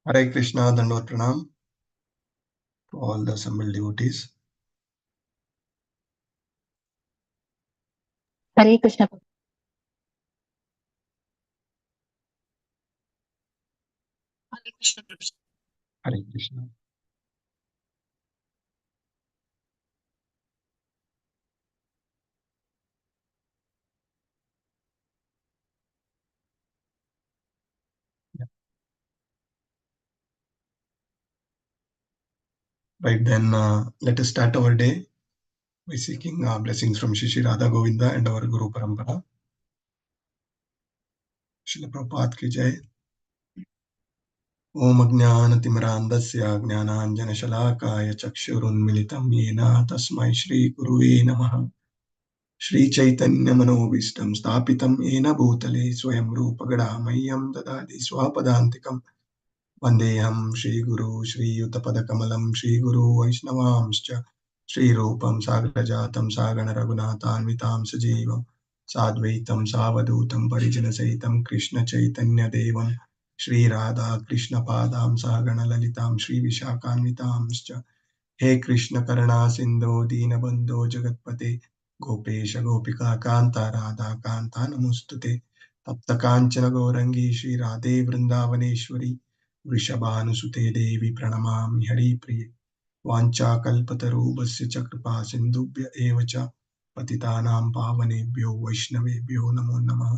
Hare Krishna, Dandot Pranam to all the assembled devotees. Hare Krishna. Hare Krishna. Hare Krishna. Yeah. Right then, let us start our day by seeking blessings from Shri Radha Govinda and our Guru Parampara. Srila Prabhupada ki jai. Om Ajnanatimirandasya Jnananjanashalakaya Chakshurunmilitam Yena Tasmai Shri Guruve Namaha. Shri Chaitanya Manovistam Stapitam Yena Bhutale Swayam Rupa Gadamayyam Dadadi Swapadantikam Vandeham Shri Guru Shri Yuttapadakamalam Shri Guru Vaishnavamscha Shri Rupam Sagrajatam Sagana Raghunatanvitam Sajivam Sadvaitam Savadutam Parijana Saitam Krishna Chaitanya Devam Shri Radha Krishna Padam Sagana Lalitam Shri Vishakanvitamscha He Krishna Karana Sindho Dinabandho Jagatpate Gopesha Gopika Kanta Radha Kanta Namostute Tapta Kanchana Gaurangi Shri Radhe Vrindavaneshwari वृषभानुसुते देवी प्रणमामि हरिप्रिये वाञ्छाकल्पतरुभ्यश्च च कृपा सिन्धुभ्य एव च पतितानां पावनेभ्यो वैष्णवेभ्यो नमो नमः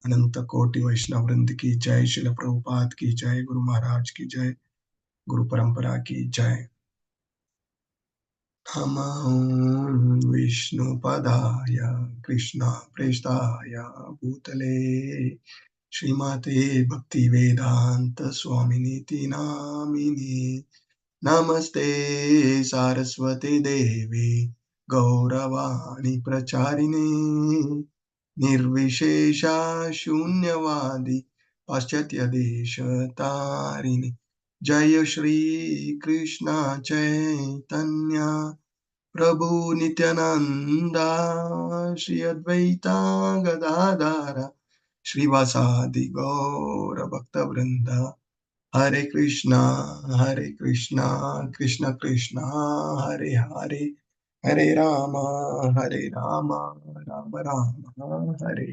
अनंत कोटि वैष्णव वृंद की जय शिल प्रभुपाद की जय गुरु महाराज की जय गुरु परंपरा की जय नमो विष्णुपदाय कृष्ण प्रेष्ठाय भूतले श्रीमते भक्तिवेदांत स्वामिनीति नामिने नमस्ते सारस्वती देवी गौरवाणी प्रचारिणे निर्विशेषा शून्यवादी पाश्चात्य देश तारिणे जय श्री कृष्ण चैतन्य प्रभु नित्यानंदा श्री अद्वैता गदाधर श्रीवासादि गौर भक्तवृंद हरे कृष्णा कृष्ण कृष्णा हरे हरे हरे राम राम राम हरे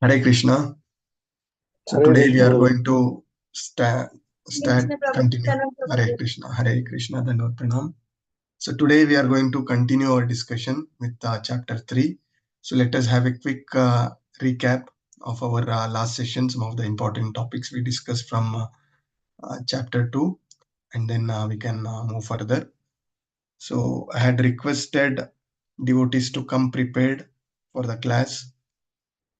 Hare Krishna. So Hare today we are Krishna. going to continue. Hare Krishna, Dandot Pranam. So today we are going to continue our discussion with chapter 3. So let us have a quick recap of our last session, some of the important topics we discussed from chapter 2, and then we can move further. So I had requested devotees to come prepared for the class,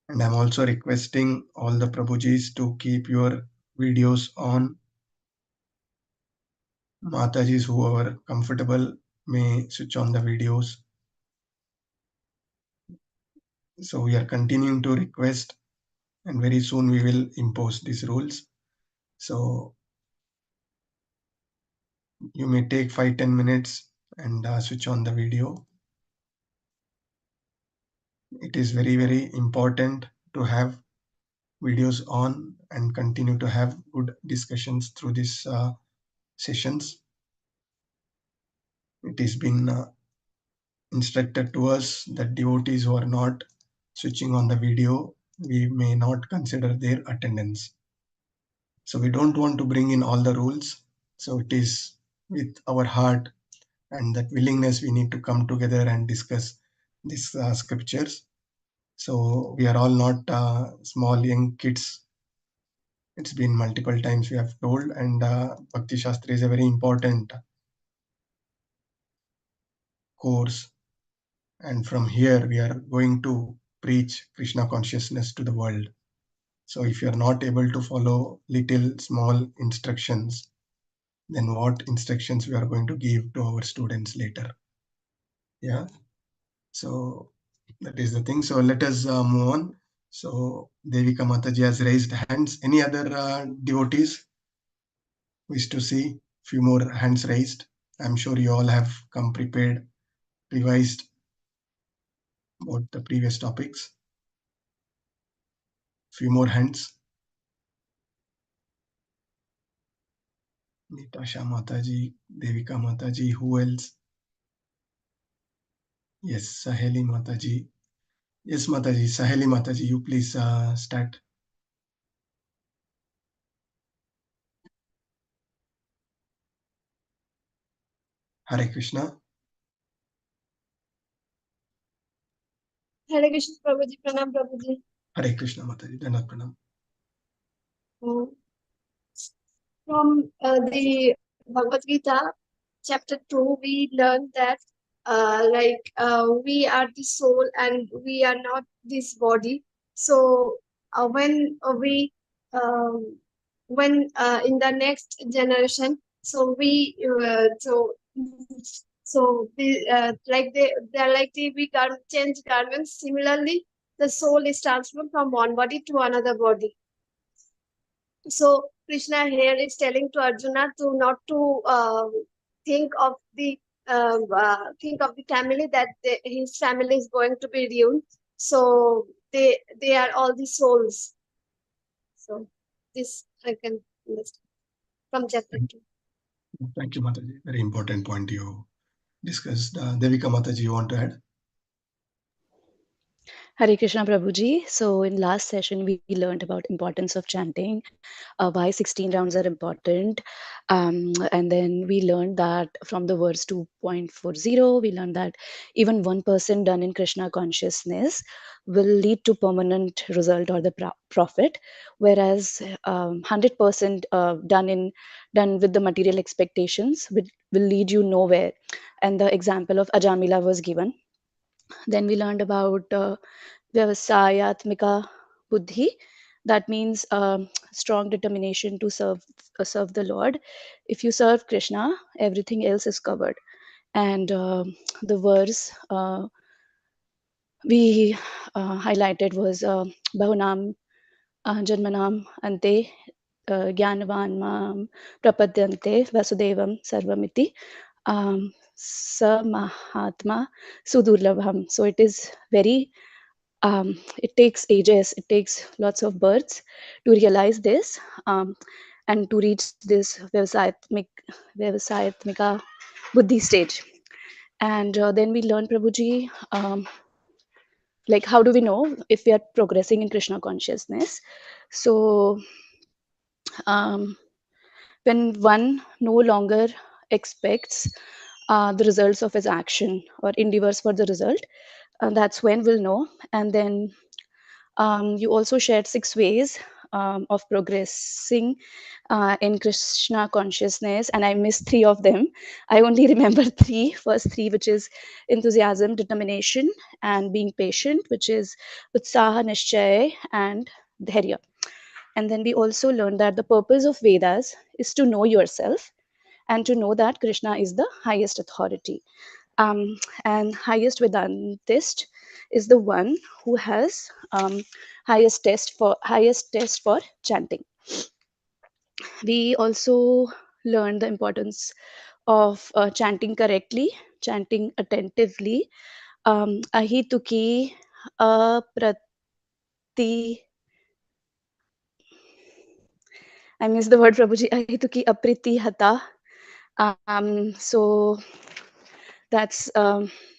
and I'm also requesting all the Prabhujis to keep your videos on. Matajis who are comfortable may switch on the videos. So we are continuing to request, and very soon we will impose these rules. So you may take 5-10 minutes and switch on the video. It is very, very important to have videos on and continue to have good discussions through these sessions. It has been instructed to us that devotees who are not switching on the video, we may not consider their attendance. So we don't want to bring in all the rules. So it is with our heart and that willingness we need to come together and discuss these scriptures. So we are all not small young kids. It's been multiple times we have told, and Bhakti Shastra is a very important course. And from here, we are going to preach Krishna consciousness to the world. So if you are not able to follow little small instructions, then what instructions we are going to give to our students later? Yeah. So that is the thing. So let us move on. So Devika Mataji has raised hands. Any other devotees wish to see few more hands raised? I'm sure you all have come prepared, revised about the previous topics. Few more hands. Natasha Mataji, Devika Mataji, who else? Yes, Saheli Mataji. Yes, Mataji, Saheli Mataji, you please start. Hare Krishna. Hare Krishna Prabhuji, Pranam Prabhuji. Hare Krishna Mataji, Dandavat Pranam. From the Bhagavad Gita, chapter 2, we learned that we are the soul and we are not this body. So when in the next generation, so we so the they're like we change garments. Similarly, the soul is transformed from one body to another body. So Krishna here is telling to Arjuna to not to think of the family that his family is going to be ruined. So they are all the souls. So this I can understand from chapter 2. Thank you, Mataji. Very important point you discussed. Devika Mataji, you want to add? Hare Krishna Prabhuji. So in last session, we learned about importance of chanting, why 16 rounds are important. And then we learned that from the verse 2.40, we learned that even 1% done in Krishna consciousness will lead to permanent result or the profit, whereas 100% done with the material expectations will lead you nowhere. And the example of Ajamila was given. Then we learned about Vyavasayatmika Buddhi. That means strong determination to serve the Lord. If you serve Krishna, everything else is covered. And the verse we highlighted was Bahunam Janmanam Ante Jnanavan Mam Prapadyante Vasudevam Sarvamiti Sa Mahatma Sudurlabham. So it is very it takes ages, it takes lots of births to realize this and to reach this Vyavasayatmika Buddhi stage. And then we learn, Prabhuji, like how do we know if we are progressing in Krishna consciousness? So um, when one no longer expects the results of his action or endeavors for the result, that's when we'll know. And then you also shared 6 ways of progressing in Krishna consciousness, and I missed 3 of them. I only remember first three, which is enthusiasm, determination, and being patient, which is utsaha, nishchay, and dharya. And then we also learned that the purpose of Vedas is to know yourself and to know that Krishna is the highest authority. And highest Vedantist is the one who has highest test for chanting. We also learned the importance of chanting correctly, chanting attentively. Ahituki aprati. I miss the word, Prabhuji. Ahituki apriti hata. So that's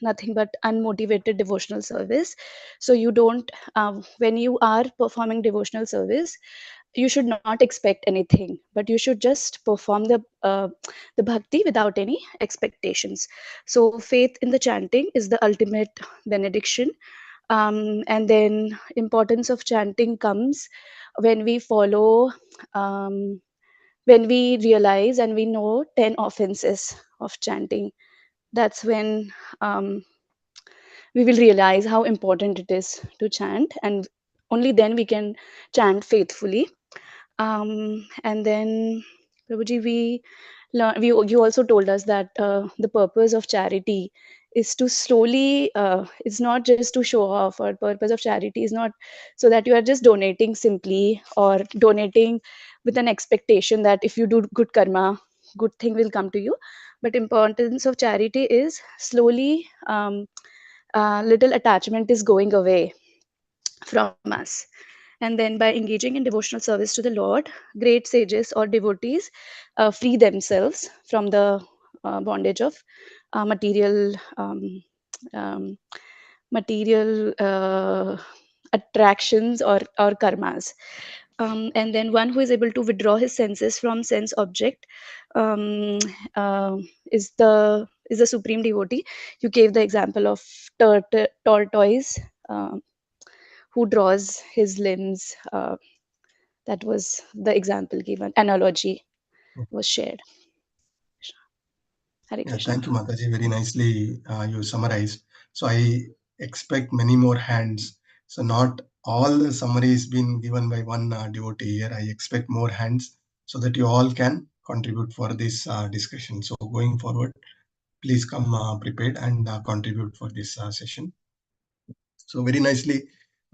nothing but unmotivated devotional service. So you don't when you are performing devotional service, you should not expect anything, but you should just perform the bhakti without any expectations. So faith in the chanting is the ultimate benediction. And then importance of chanting comes when we follow when we realize and we know 10 offenses of chanting. That's when we will realize how important it is to chant, and only then we can chant faithfully. And then, Prabhuji, you also told us that the purpose of charity is to slowly, it's not just to show off, or purpose of charity is not so that you are just donating simply or donating with an expectation that if you do good karma, good thing will come to you. But importance of charity is slowly little attachment is going away from us. And then by engaging in devotional service to the Lord, great sages or devotees free themselves from the bondage of material um, material attractions or karmas. And then one who is able to withdraw his senses from sense object um, uh, is the supreme devotee. You gave the example of tortoise who draws his limbs. That was the example given, analogy was shared. Hare Yeah, Krishna. thank you, Mataji. Very nicely you summarized. So I expect many more hands. So not all the summary is been given by one devotee here. I expect more hands so that you all can contribute for this discussion. So going forward, please come prepared and contribute for this session. So very nicely,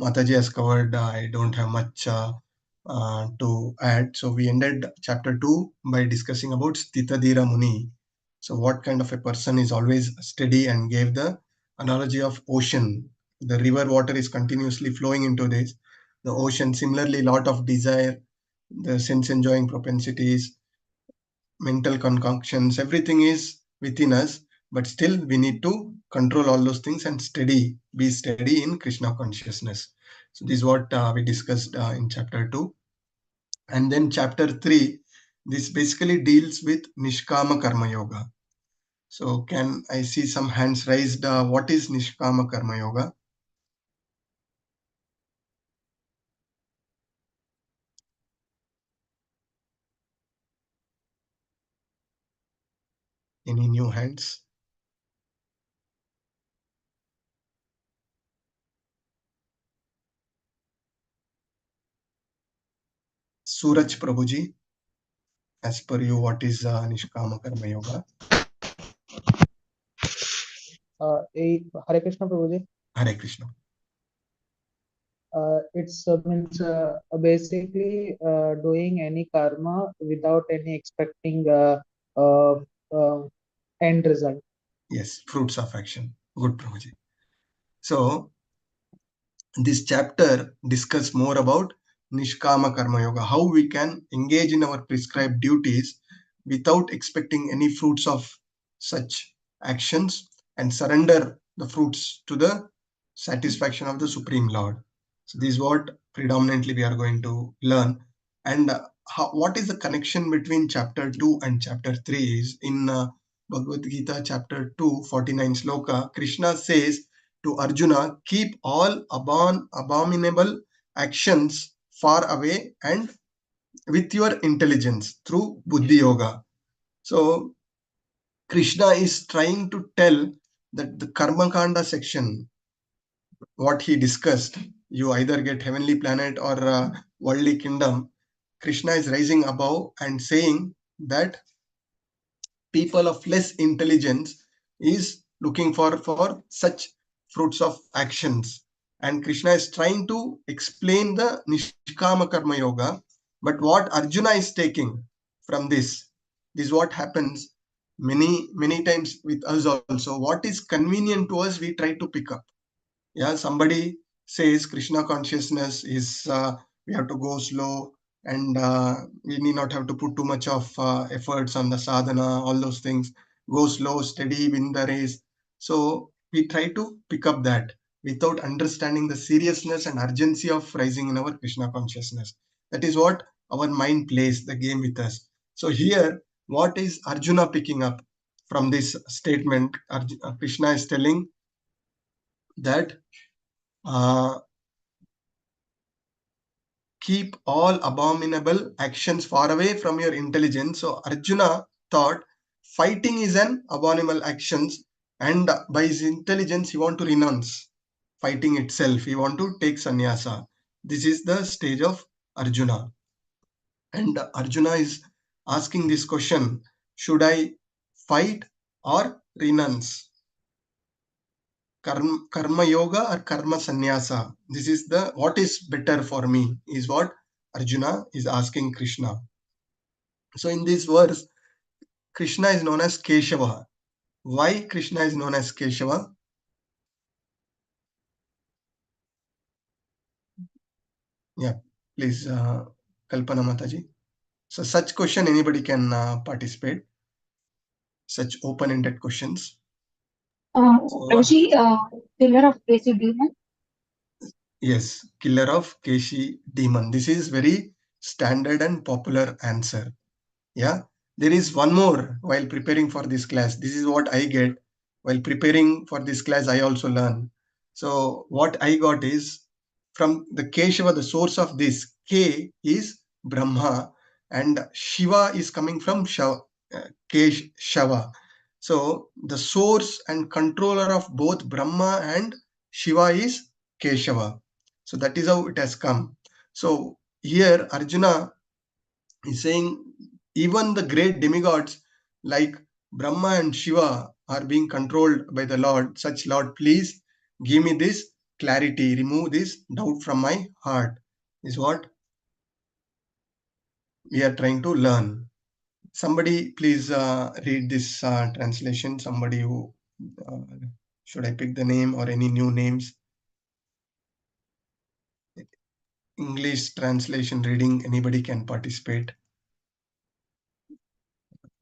Mataji has covered. I don't have much to add. So we ended chapter 2 by discussing about Stitadhira Muni. So what kind of a person is always steady, and gave the analogy of ocean. The river water is continuously flowing into this. The ocean, similarly, lot of desire, the sense enjoying propensities, mental concoctions, everything is within us, but still we need to control all those things and be steady in Krishna consciousness. So this is what we discussed in chapter 2. And then chapter 3, this basically deals with Nishkama Karma Yoga. So can I see some hands raised? What is Nishkama Karma Yoga? Any new hands? Suraj Prabhuji, as per you, what is Nishkama Karma Yoga? Hare Krishna Prabhuji. Hare Krishna. It's means basically doing any karma without any expecting uh, end result. Yes, fruits of action. Good, Prabhuji. So this chapter discuss more about Nishkama Karma Yoga, how we can engage in our prescribed duties without expecting any fruits of such actions and surrender the fruits to the satisfaction of the Supreme Lord. So this is what predominantly we are going to learn. And what is the connection between chapter 2 and chapter 3 is in Bhagavad Gita chapter 2, 49 sloka, Krishna says to Arjuna, keep all abominable actions far away and with your intelligence through Buddhi Yoga. So Krishna is trying to tell that the Karma Kanda section, what he discussed, you either get heavenly planet or worldly kingdom. Krishna is rising above and saying that people of less intelligence is looking for such fruits of actions, and Krishna is trying to explain the Nishkama Karma Yoga. But what Arjuna is taking from this is what happens many times with us also. What is convenient to us, we try to pick up. Yeah, somebody says Krishna consciousness is we have to go slow, and we need not have to put too much of efforts on the sadhana, all those things. Go slow, steady, win the race. So we try to pick up that without understanding the seriousness and urgency of rising in our Krishna consciousness. That is what our mind plays the game with us. So here, what is Arjuna picking up from this statement? Krishna is telling that uh, keep all abominable actions far away from your intelligence. So Arjuna thought fighting is an abominable actions, and by his intelligence he want to renounce fighting itself. He want to take sannyasa. This is the stage of Arjuna. And Arjuna is asking this question, should I fight or renounce? Karma yoga or karma sannyasa? This is the what is better for me, is what Arjuna is asking Krishna. So in this verse, Krishna is known as Keshava. Why Krishna is known as Keshava? Yeah, please, Kalpana Mataji. So such question anybody can participate. Such open-ended questions. Rishi, killer of KC demon. Yes, killer of Keshi demon. This is very standard and popular answer. Yeah, there is one more while preparing for this class. This is what I get while preparing for this class. I also learn. So what I got is from the Keshava, the source of this K is Brahma, and Shiva is coming from Keshava. So the source and controller of both Brahma and Shiva is Keshava. So that is how it has come. So here Arjuna is saying even the great demigods like Brahma and Shiva are being controlled by the Lord. Such Lord, please give me this clarity, remove this doubt from my heart, is what we are trying to learn. Somebody please read this translation. Somebody who, should I pick the name or any new names? English translation reading, anybody can participate.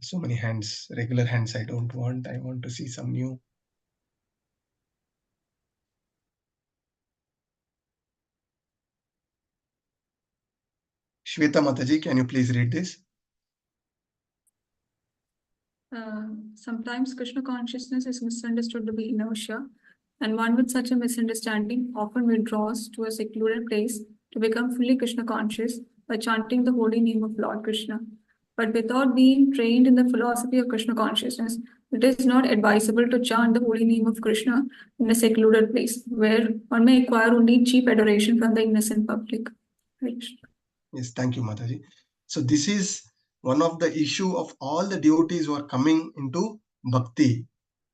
So many hands, regular hands I don't want. I want to see some new. Shweta Mataji, can you please read this? Sometimes Krishna consciousness is misunderstood to be inertia, and one with such a misunderstanding often withdraws to a secluded place to become fully Krishna conscious by chanting the holy name of Lord Krishna. But without being trained in the philosophy of Krishna consciousness, it is not advisable to chant the holy name of Krishna in a secluded place where one may acquire only cheap adoration from the innocent public. Right. Yes, thank you, Mataji. So this is one of the issue of all the devotees who are coming into bhakti.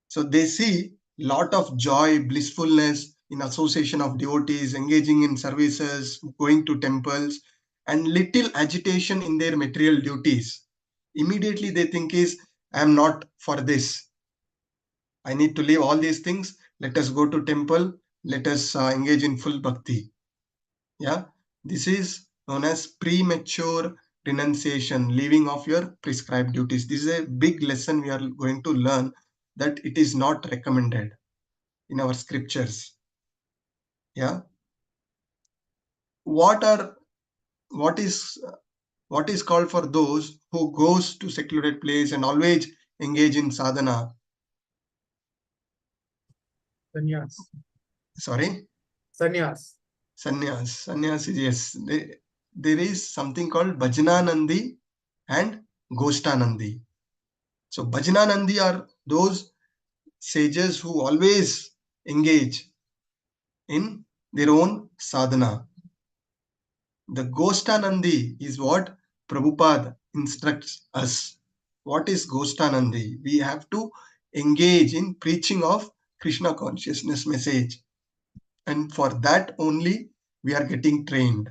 So they see lot of joy, blissfulness in association of devotees, engaging in services, going to temples, and little agitation in their material duties. Immediately they think is, I am not for this. I need to leave all these things. Let us go to temple. Let us engage in full bhakti. Yeah, this is known as premature renunciation, leaving of your prescribed duties. This is a big lesson we are going to learn, that it is not recommended in our scriptures. Yeah, what is called for those who goes to secluded place and always engage in sadhana? Sannyas. Sorry, Sannyas. sannyas is, yes, there is something called bhajananandi and goshtanandi. So bhajananandi are those sages who always engage in their own sadhana. The Goshtanandi is what Prabhupada instructs us. What is Goshtanandi? We have to engage in preaching of Krishna consciousness message. And for that only we are getting trained.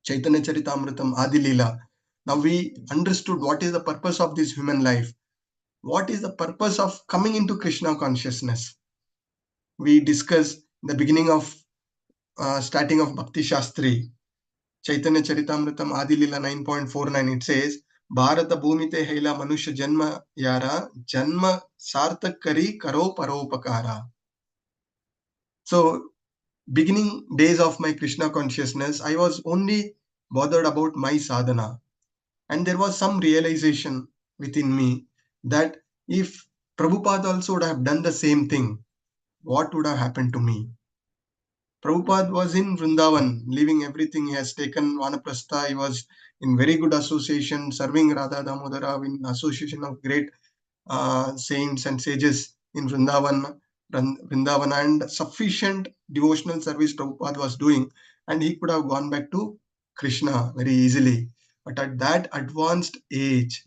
Chaitanya Charitamrita Adi Leela. Now we understood what is the purpose of this human life. What is the purpose of coming into Krishna consciousness? We discussed in the beginning of starting of Bhakti Shastri, Chaitanya Charitamritam Adi Lila 9.49, it says, Bharata Bhumite Haila Manusha Janma Yara Janma Sartak Kari Karo Paropakara. So, beginning days of my Krishna consciousness, I was only bothered about my sadhana. And there was some realization within me that if Prabhupada also would have done the same thing, what would have happened to me? Prabhupada was in Vrindavan, leaving everything. He has taken Vanaprastha. He was in very good association, serving Radha Damodara in association of great saints and sages in Vrindavan, and sufficient devotional service Prabhupada was doing. And he could have gone back to Krishna very easily. But at that advanced age,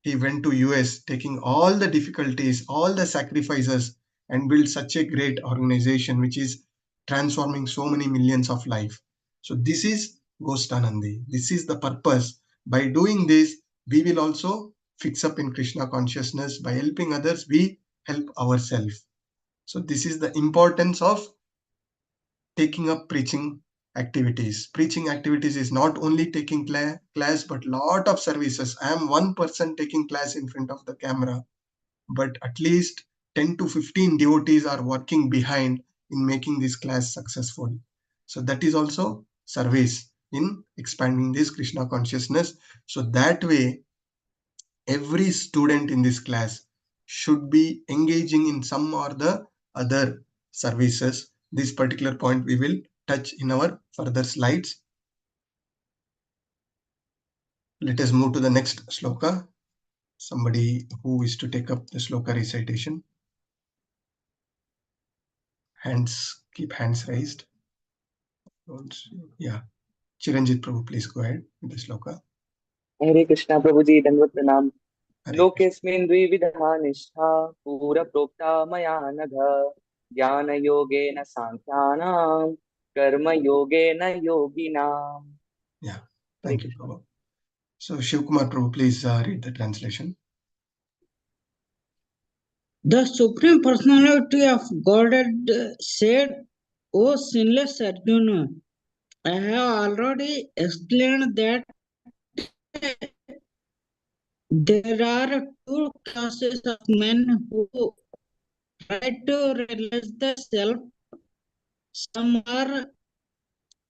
he went to US, taking all the difficulties, all the sacrifices, and built such a great organization which is transforming so many millions of lives. So this is Goshtanandi. This is the purpose. By doing this, we will also fix up in Krishna consciousness. By helping others, we help ourselves. So this is the importance of taking up preaching activities. Preaching activities is not only taking class, but lot of services. I am one person taking class in front of the camera, but at least 10 to 15 devotees are working behind in making this class successful. So that is also service in expanding this Krishna consciousness. So that way, every student in this class should be engaging in some or the other services. This particular point we will touch in our further slides. Let us move to the next sloka. Somebody who is to take up the sloka recitation. Keep hands raised. Yeah. Chiranjit Prabhu, please go ahead with the sloka. हरे कृष्णा प्रभु जी दंडवत प्रणाम Hare लोकेस्मिन् द्विविधा निष्ठा पूरा प्रोक्ता मया नघ ज्ञान योगेन सांख्यानां कर्म योगेन योगिनाम्. Yeah, thank you, Prabhu. So Shivkumar Prabhu, please read the translation. The Supreme Personality of Godhead said, O sinless Arjuna, I have already explained that there are two classes of men who try to realize the self. Some are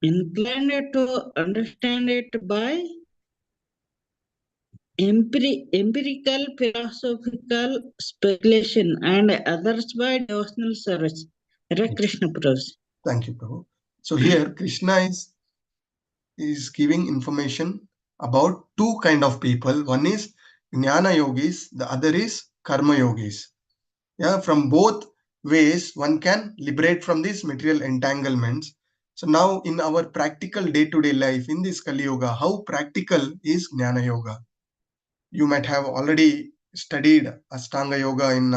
inclined to understand it by empirical philosophical speculation and others by devotional service. Hare Krishna Prabhu. Thank you, Prabhu. So here Krishna is giving information about two kind of people. One is Jnana Yogis, the other is Karma Yogis. Yeah, from both ways one can liberate from these material entanglements. So now in our practical day-to-day life in this Kali Yoga, how practical is Jnana Yoga? You might have already studied Ashtanga Yoga in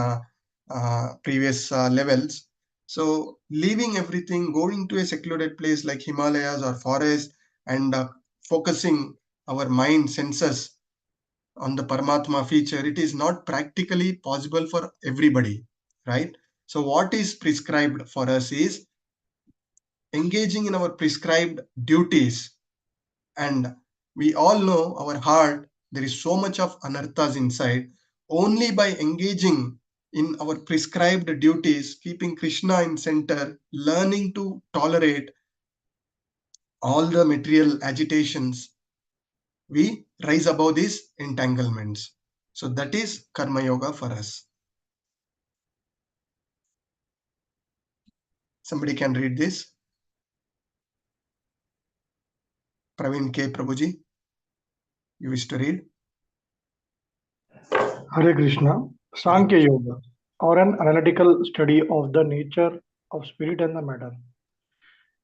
previous levels. So leaving everything, going to a secluded place like Himalayas or forest and focusing our mind senses on the Paramatma feature, it is not practically possible for everybody, right? So what is prescribed for us is engaging in our prescribed duties. And we all know our heart, there is so much of anarthas inside. Only by engaging in our prescribed duties, keeping Krishna in center, learning to tolerate all the material agitations, we rise above these entanglements. So that is Karma Yoga for us. Somebody can read this. Praveen K. Prabhuji, you wish to read? Hare Krishna. Sankhya Yoga, or an analytical study of the nature of spirit and the matter,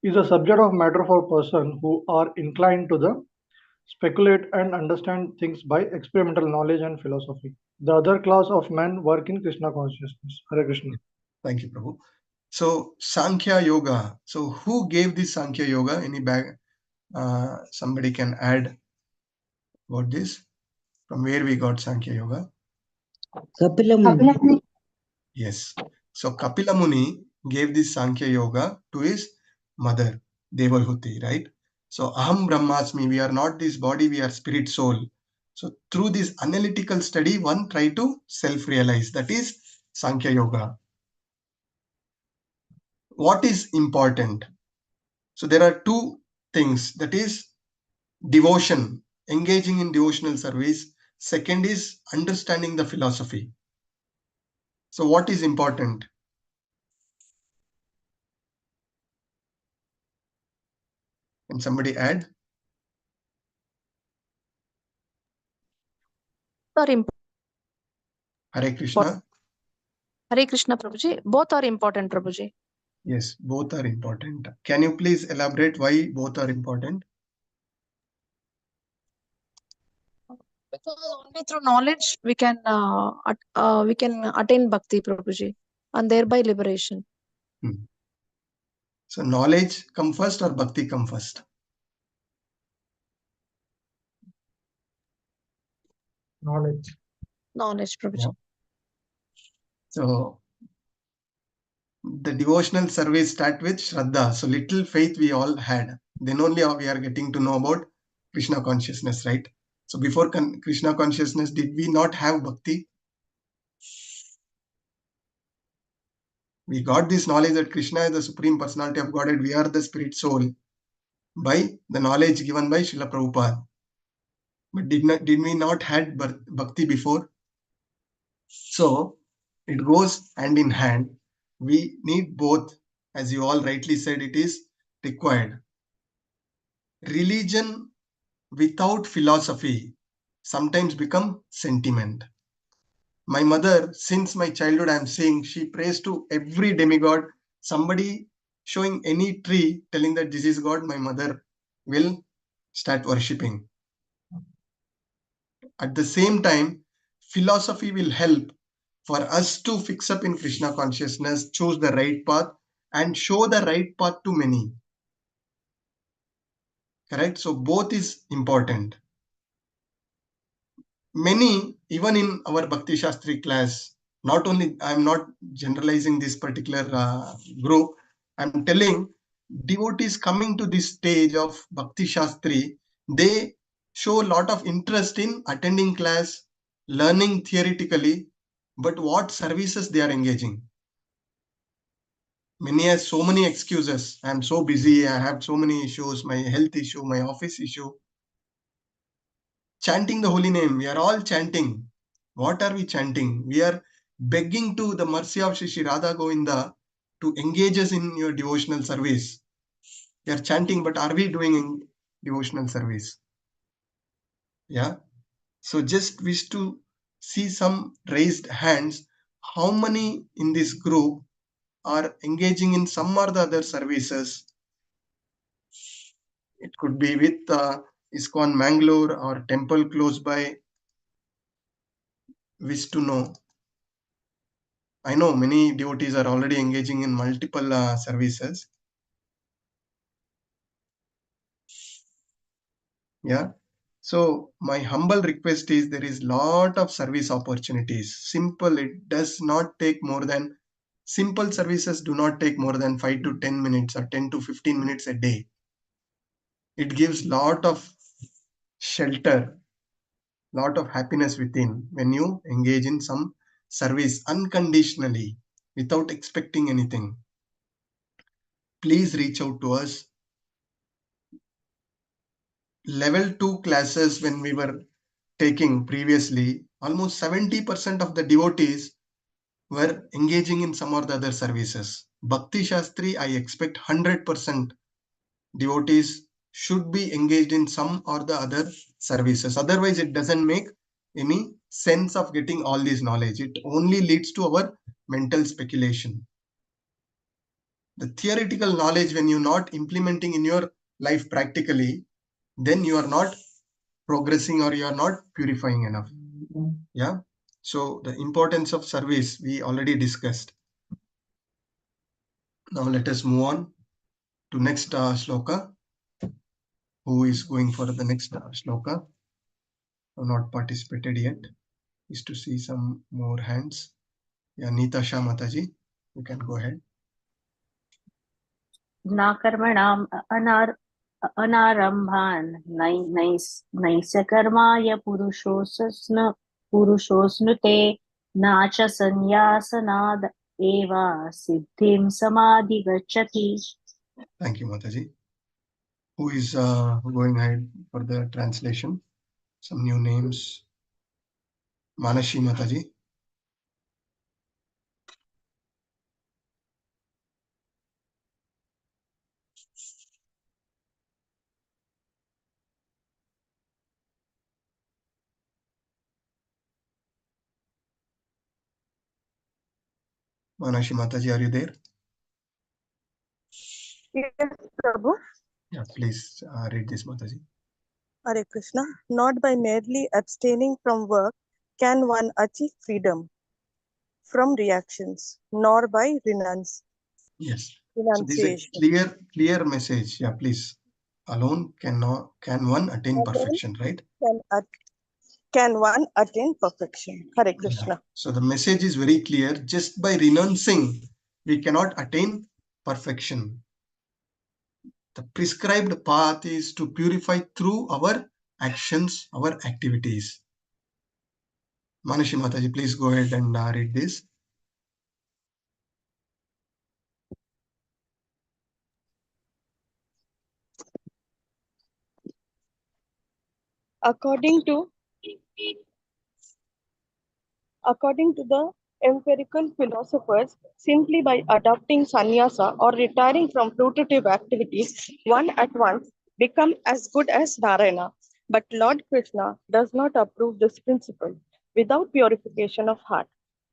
is a subject of matter for person who are inclined to the speculate and understand things by experimental knowledge and philosophy. The other class of men work in Krishna consciousness. Hare Krishna. Thank you, Prabhu. So Sankhya Yoga. So who gave this Sankhya Yoga? Any somebody can add about this? From where we got Sankhya Yoga? Kapila Muni. Yes. So Kapila Muni gave this Sankhya Yoga to his mother, Devahuti, right? So Aham Brahmasmi, we are not this body, we are spirit soul. So through this analytical study, one try to self-realize. That is Sankhya Yoga. What is important? So there are two things. That is devotion, engaging in devotional service. Second is understanding the philosophy. So what is important? Can somebody add? Hare Krishna. Hare Krishna, Prabhuji. Both are important, Prabhuji. Yes, both are important. Can you please elaborate why both are important? Because only through knowledge we can attain bhakti, Prabhuji, and thereby liberation. So knowledge come first or bhakti come first? Knowledge. Knowledge, Prabhuji. Yeah. So the devotional service start with Shraddha. So little faith we all had. Then only we are getting to know about Krishna consciousness, right? So before Krishna consciousness, did we not have bhakti? We got this knowledge that Krishna is the Supreme Personality of Godhead. We are the spirit soul by the knowledge given by Srila Prabhupada. But did we not had bhakti before? So it goes hand in hand. We need both. As you all rightly said, it is required. Religion without philosophy sometimes become sentiment. My mother, since my childhood, I am seeing she prays to every demigod. Somebody showing any tree, telling that this is God, my mother will start worshipping. At the same time, philosophy will help for us to fix up in Krishna consciousness, choose the right path, and show the right path to many. Correct? So both is important. Many, even in our Bhakti Shastri class, not only, I'm not generalizing this particular group, I'm telling devotees coming to this stage of Bhakti Shastri, they show a lot of interest in attending class, learning theoretically, but what services they are engaging. Many have so many excuses. I'm so busy, I have so many issues, my health issue, my office issue. Chanting the holy name, we are all chanting. What are we chanting? We are begging to the mercy of Shri Radha Govinda to engage us in your devotional service. We are chanting, but are we doing devotional service? Yeah. So just wish to see some raised hands. How many in this group are engaging in some or the other services? It could be with ISKCON Mangalore or temple close by. Wish to know. I know many devotees are already engaging in multiple services. Yeah. So my humble request is there is lot of service opportunities. Simple. It does not take more than, simple services do not take more than 5 to 10 minutes or 10 to 15 minutes a day. It gives lot of shelter, lot of happiness within when you engage in some service unconditionally without expecting anything. Please reach out to us. Level 2 classes when we were taking previously, almost 70% of the devotees were engaging in some or the other services. Bhakti Shastri, I expect 100% devotees should be engaged in some or the other services. Otherwise, it doesn't make any sense of getting all this knowledge. It only leads to our mental speculation. The theoretical knowledge, when you're not implementing in your life practically, then you are not progressing or you are not purifying enough. Yeah. So the importance of service we already discussed. Now let us move on to next shloka. Who is going for the next shloka? Have not participated yet. Is to see some more hands. Yeah, Nitasha Mataji, you can go ahead. कर्मणाम् अनारम्भान् नैसकर्माय पुरुषोऽस्नुते न च संन्यासनाद् एव सिद्धिं समाधिगच्छति. Thank you, Mataji. Who is going ahead for the translation? Some new names. Manashi Mataji. Manashi Mataji, are you there? Yes, Prabhu. Yeah, please read this, Mataji. Hare Krishna. Not by merely abstaining from work can one achieve freedom from reactions, nor by Yes. So this is a clear message. Yeah, please. Alone can one attain perfection, right? Can one attain perfection? Hare Krishna. Yeah. So the message is very clear. Just by renouncing, we cannot attain perfection. The prescribed path is to purify through our actions, our activities. Manashi Mataji, please go ahead and read this. According to the empirical philosophers, simply by adopting sannyasa or retiring from fruitive activities, one at once becomes as good as Narayana. But Lord Krishna does not approve this principle. Without purification of heart,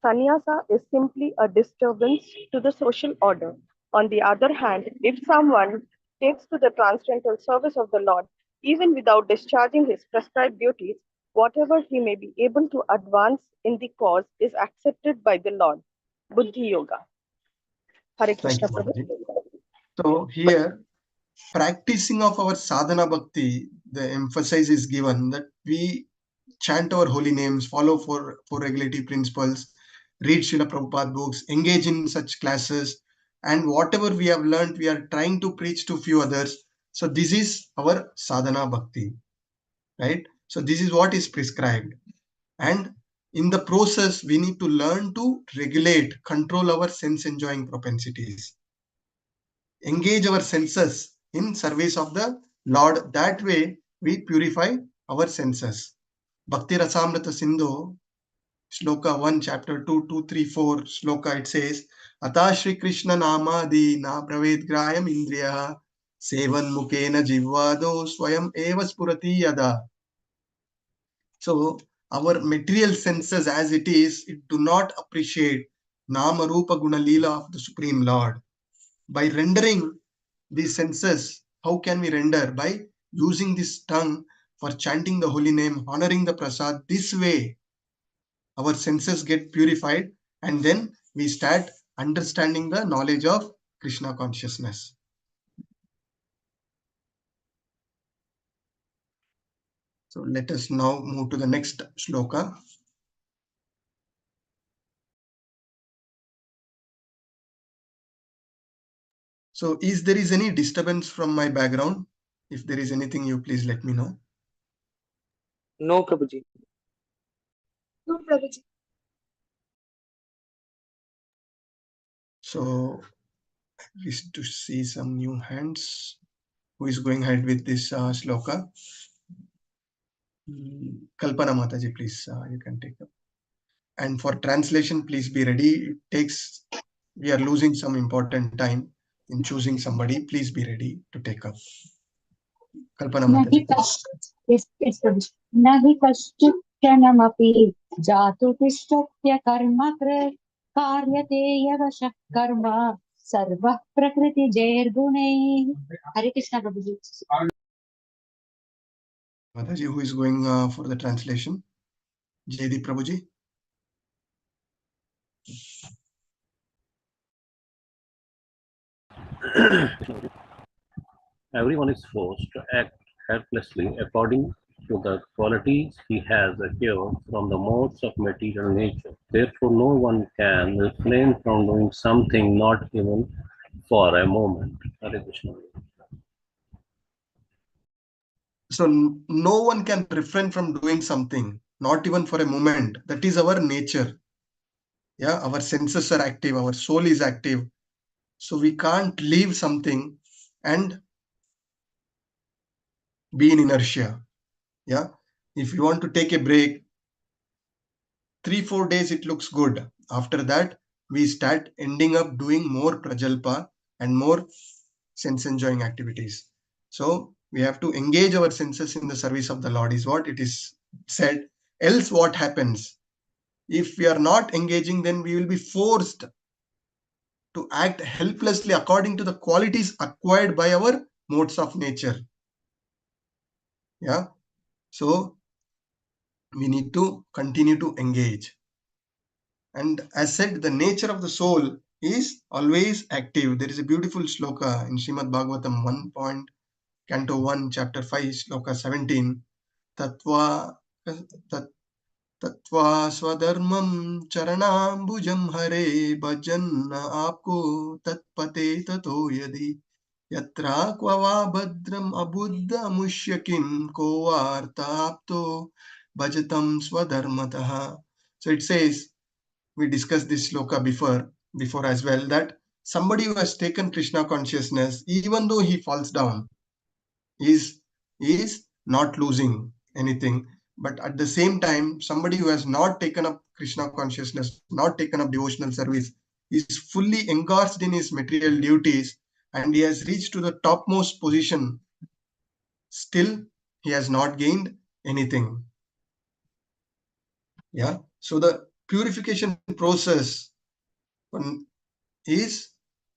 sannyasa is simply a disturbance to the social order. On the other hand, if someone takes to the transcendental service of the Lord, even without discharging his prescribed duties, whatever he may be able to advance in the cause is accepted by the Lord. Buddhi Yoga. Hare Krishna. Thank you, Mataji. So here, practicing of our sadhana bhakti, the emphasis is given that we chant our holy names, follow four regulative principles, read Srila Prabhupada books, engage in such classes, and whatever we have learned, we are trying to preach to few others. So this is our sadhana bhakti, right? So this is what is prescribed. And in the process, we need to learn to regulate, control our sense enjoying propensities, engage our senses in service of the Lord. That way, we purify our senses. Bhakti Rasamrita Sindhu, Shloka 1, chapter 2, 2, 3, 4, Shloka, it says, Ata Shri Krishna Namadi na Pravet Grayam Indriya Sevan Mukena Jivvado Swayam Eva Spurati Yada. So, our material senses as it is, it do not appreciate Nama Rupa Guna Leela of the Supreme Lord. By rendering these senses, how can we render? By using this tongue for chanting the holy name, honoring the prasad. This way, our senses get purified, and then we start understanding the knowledge of Krishna consciousness. So let us now move to the next shloka. So is there any disturbance from my background? If there is anything, you please let me know. No, Prabhuji. No, Prabhuji. So I wish to see some new hands. Who is going ahead with this shloka? Kalpana Mataji, please, you can take up. And for translation, please be ready. We are losing some important time in choosing somebody. Please be ready to take up. Kalpana Mataji. Nahi kaschit kyanamapi jatu tishtya karma karyate yavashah karma sarva prakriti jairgune. Hare Krishna Prabhuji. Mataji, who is going for the translation? Jaydeep Prabhuji. Everyone is forced to act helplessly according to the qualities he has acquired from the modes of material nature. Therefore, no one can refrain from doing something, not even for a moment. Hare Krishna. So no one can refrain from doing something, not even for a moment. That is our nature. Yeah, our senses are active, our soul is active. So we can't leave something and be in inertia. Yeah, if you want to take a break, 3-4 days it looks good. After that, we start ending up doing more prajalpa and more sense enjoying activities. So we have to engage our senses in the service of the Lord, is what it is said. Else what happens? If we are not engaging, then we will be forced to act helplessly according to the qualities acquired by our modes of nature. Yeah. So we need to continue to engage. And as said, the nature of the soul is always active. There is a beautiful shloka in Srimad Bhagavatam 1. Canto 1, chapter 5, shloka 17. Tatva swadharmam charanambujam hare bhajanna aapko tatpate tato yadi Yatra kvava badram abuddha mushyakim ko artapto bhajatam swadharmataha. So it says, we discussed this sloka before as well, that somebody who has taken Krishna consciousness, even though he falls down, is not losing anything. But at the same time, somebody who has not taken up Krishna consciousness, not taken up devotional service, is fully engrossed in his material duties, and he has reached to the topmost position. Still, he has not gained anything. Yeah. So the purification process is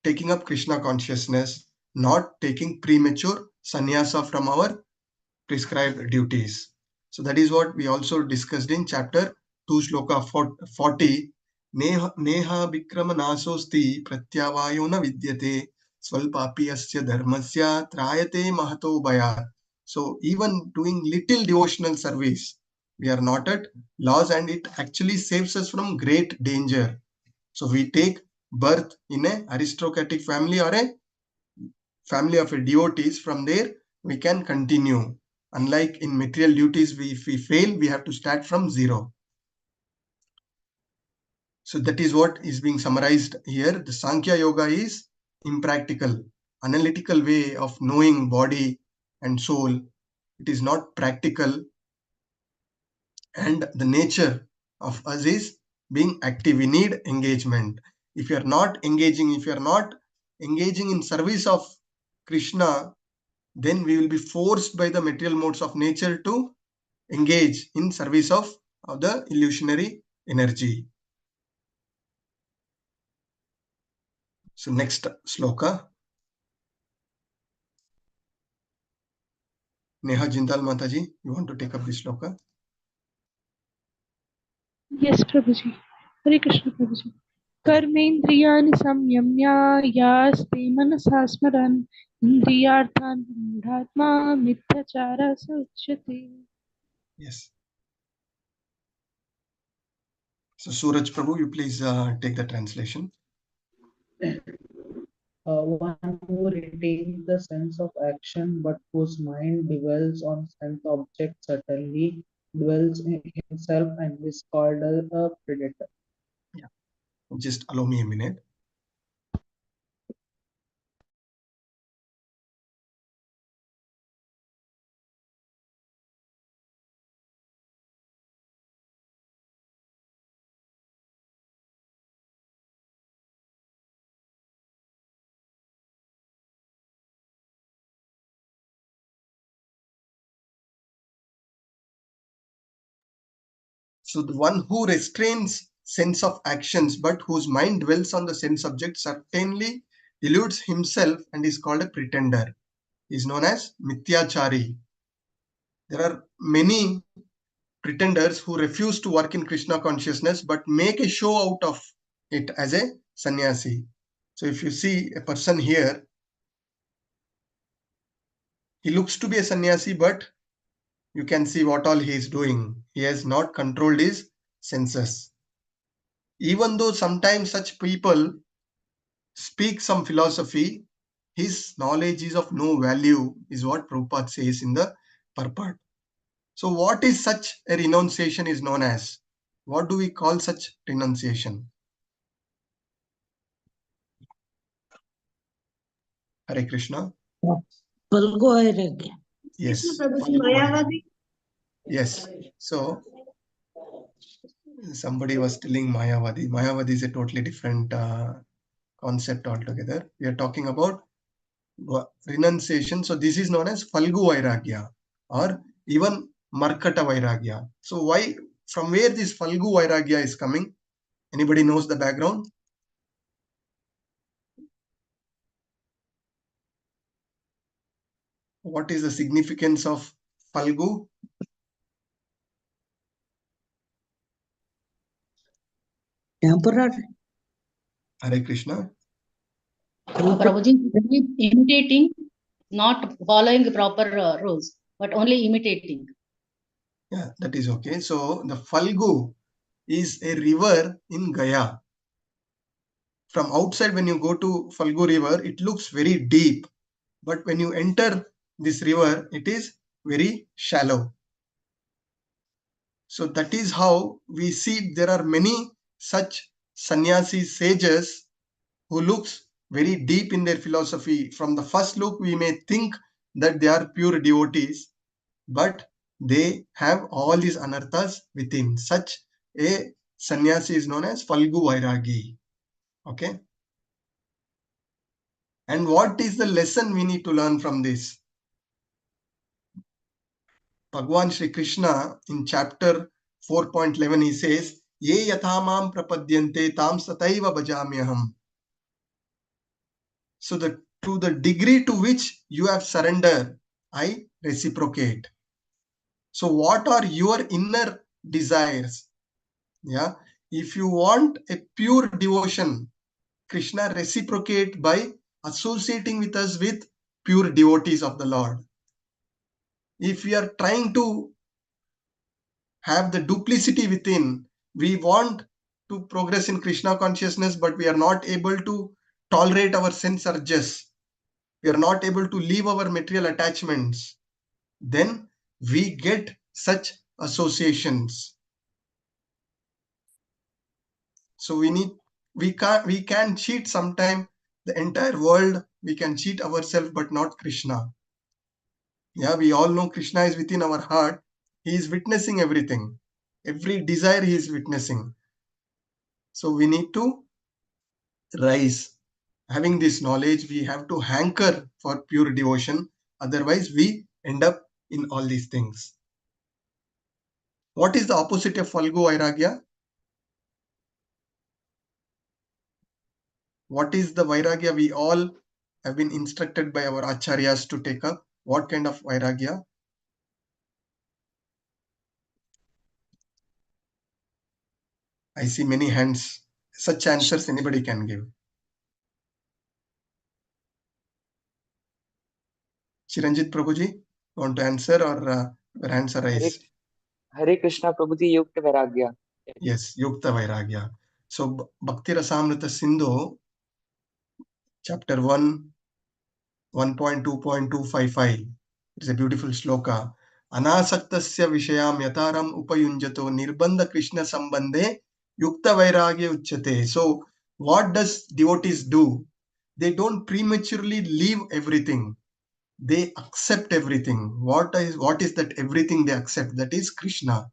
taking up Krishna consciousness, not taking premature sannyasa from our prescribed duties. So that is what we also discussed in chapter 2 shloka 40. Neha vikrama nasosti pratyavayo na vidyate swalpapi asya dharmasya trayate mahato bhayat. So even doing little devotional service, we are not at loss, and it actually saves us from great danger. So we take birth in a aristocratic family or a family of devotees. From there we can continue. Unlike in material duties, if we fail, we have to start from zero. So that is what is being summarized here. The Sankhya Yoga is impractical, analytical way of knowing body and soul. It is not practical, and the nature of us is being active. We need engagement. If you are not engaging, in service of Krishna, then we will be forced by the material modes of nature to engage in service of the illusionary energy. So next sloka. Neha Jindal Mataji, you want to take up this sloka? Yes, Prabhuji. Hare Krishna, Prabhuji. कर्मेन्द्रियाणि संयम्य यास्ते मनसा स्मरन् इन्द्रियार्थान् विमूढात्मा मिथ्याचारः स उच्यते. Yes. So Suraj Prabhu, you please take the translation. One who retains the sense of action but whose mind dwells on sense objects certainly dwells in himself and is called a predator. Yeah. Just allow me a minute. So the one who restrains sense of actions but whose mind dwells on the sense object certainly deludes himself and is called a pretender. He is known as Mithyachari. There are many pretenders who refuse to work in Krishna consciousness but make a show out of it as a sannyasi. So if you see a person here, he looks to be a sannyasi, but you can see what all he is doing. He has not controlled his senses. Even though sometimes such people speak some philosophy, his knowledge is of no value, is what Prabhupada says in the purport. So what is such a renunciation is known as? What do we call such renunciation? Hare Krishna. Yes. Yes. So somebody was telling Mayavadi. Mayavadi is a totally different concept altogether. We are talking about renunciation. So this is known as Falgu Vairagya or even Markata Vairagya. So why, from where this Falgu Vairagya is coming? Anybody knows the background? What is the significance of Falgu? Temporary. Hare Krishna. Prabhuji, imitating, not following proper rules, but only imitating. Yeah, that is okay. So the Falgu is a river in Gaya. From outside, when you go to Falgu river, it looks very deep. but when you enter this river, it is very shallow. So that is how we see there are many such sannyasi sages who looks very deep in their philosophy. From the first look, we may think that they are pure devotees, but they have all these anarthas within. Such a sannyasi is known as Falgu Vairagi. Okay. And what is the lesson we need to learn from this? Bhagwan Shri Krishna in chapter 4.11 he says, Ye yathamam prapadyante tam sataiva bhajamyaham. So to the degree to which you have surrendered, I reciprocate. So what are your inner desires? Yeah, if you want a pure devotion, Krishna reciprocate by associating with us with pure devotees of the Lord. If we are trying to have the duplicity within, we want to progress in Krishna consciousness, but we are not able to tolerate our sense urges. We are not able to leave our material attachments. Then we get such associations. So we can cheat sometime the entire world. We can cheat ourselves, but not Krishna. Yeah, we all know Krishna is within our heart. He is witnessing everything. Every desire he is witnessing. So we need to rise. Having this knowledge, we have to hanker for pure devotion. Otherwise, we end up in all these things. What is the opposite of Falgu Vairagya? What is the Vairagya we all have been instructed by our Acharyas to take up? What kind of Vairagya? I see many hands. Such answers anybody can give. Chiranjit Prabhuji, want to answer or your hands are raised? Hare Krishna Prabhuji Yukta Vairagya. Yes, Yukta Vairagya. So Bhakti Rasamrita Sindhu, chapter 1, 1.2.255. It's a beautiful sloka. Anasaktasya vishayam yataram upayunjato nirbandha Krishna sambandhe yukta vairagya uchyate. So what does devotees do? They don't prematurely leave everything. They accept everything. What is that everything they accept? That is Krishna.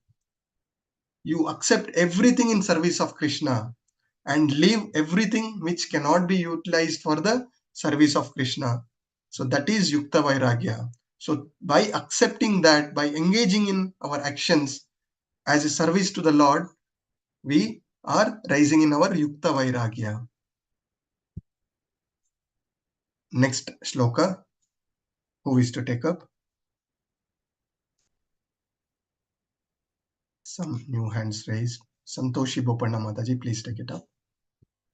You accept everything in service of Krishna and leave everything which cannot be utilized for the service of Krishna. So that is Yukta Vairagya. So by accepting that, by engaging in our actions as a service to the Lord, we are rising in our Yukta Vairagya. Next shloka. Who is to take up? Some new hands raised. Santoshi Bopanna Mataji, please take it up.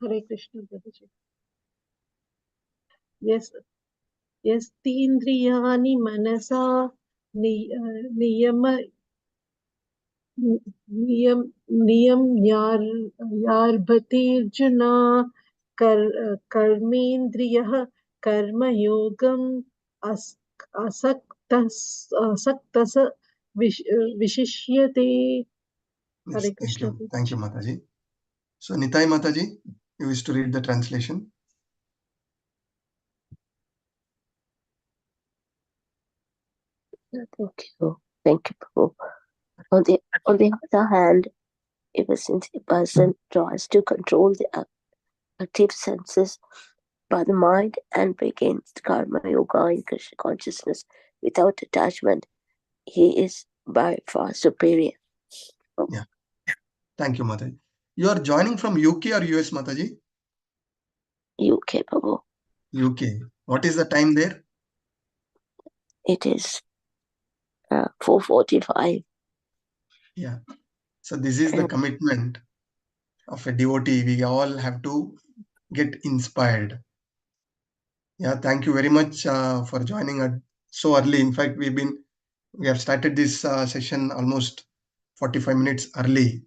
Hare Krishna Prabhuji. Yes, yes, Tindriyani Manasa Niyam Yarbhatirjuna Karmendriya Karma Yogam Asaktas Vishishyate. Yes, thank you. Thank you, Mataji. So Nitai Mataji, you wish to read the translation? Thank you. Thank you, Prabhu. On the other hand, ever since a person tries to control the active senses by the mind and begins karma yoga in Krishna consciousness without attachment, he is by far superior. Yeah. Thank you, Mataji. You are joining from UK or US, Mataji? UK, Prabhu. UK. What is the time there? It is 4:45. Yeah. So this is the commitment of a devotee. We all have to get inspired. Yeah. Thank you very much for joining us so early. In fact, we have started this session almost 45 minutes early.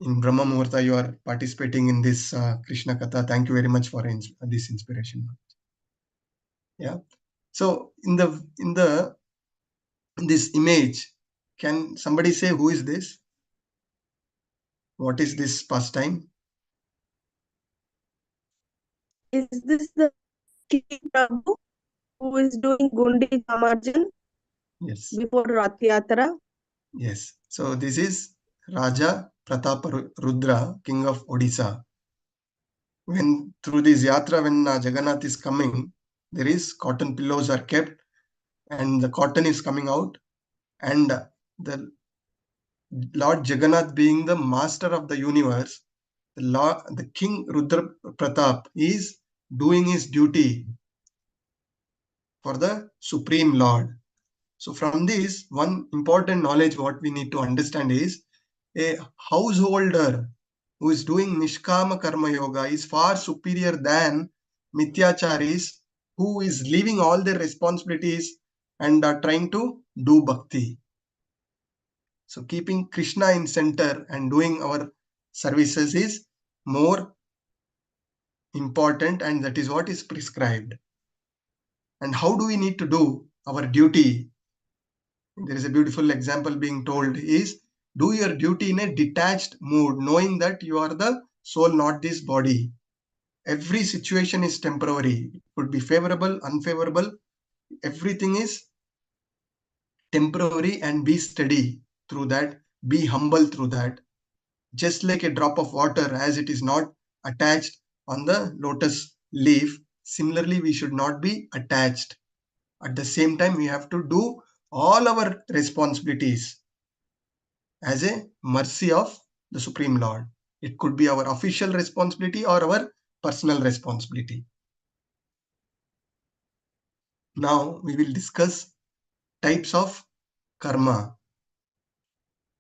In Brahma Muhurta, you are participating in this Krishna Katha. Thank you very much for this inspiration. Yeah. So in this image, can somebody say who is this? What is this pastime? Is this the King Prabhu who is doing Gundi Gamarjan Yes. before Rath Yatra? Yes. So this is Raja Prataparudra, king of Odisha. When through this yatra, when Jagannath is coming, there is cotton pillows are kept, and the cotton is coming out, and the Lord Jagannath, being the master of the universe, the King Rudra Pratap is doing his duty for the Supreme Lord. So from this, one important knowledge what we need to understand is a householder who is doing Nishkama Karma Yoga is far superior than Mityacharis who is leaving all their responsibilities and are trying to do bhakti. So keeping Krishna in center and doing our services is more important, and that is what is prescribed. And how do we need to do our duty? There is a beautiful example being told is do your duty in a detached mood, knowing that you are the soul, not this body. Every situation is temporary. It could be favorable, unfavorable. Everything is temporary, and be steady through that. Be humble through that. Just like a drop of water, as it is not attached on the lotus leaf, similarly, we should not be attached. At the same time, we have to do all our responsibilities as a mercy of the Supreme Lord. It could be our official responsibility or our personal responsibility. Now we will discuss types of karma.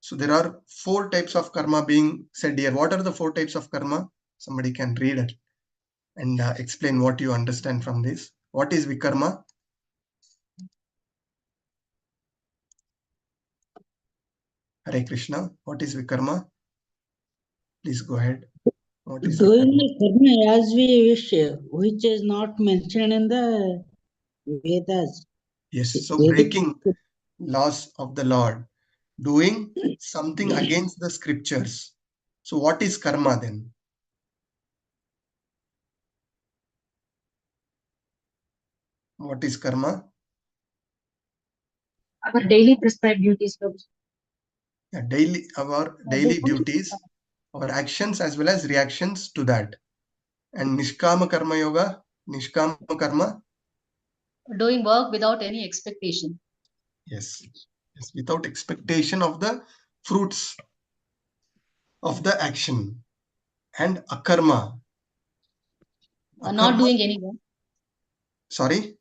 So there are 4 types of karma being said here. What are the 4 types of karma? Somebody can read it and explain what you understand from this. What is vikarma? Hare Krishna. What is vikarma? Please go ahead. What is Doing vikarma? the karma as we wish, which is not mentioned in the Vedas. Yes. So Vedic. breaking laws of the Lord, doing something against the scriptures. So what is karma then? What is karma? Our daily prescribed duties. Yeah, our daily duties, our actions as well as reactions to that. And Nishkama Karma Yoga, Nishkama Karma? Doing work without any expectation. Yes. Yes, without expectation of the fruits of the action. And akarma. Not doing any work. Sorry?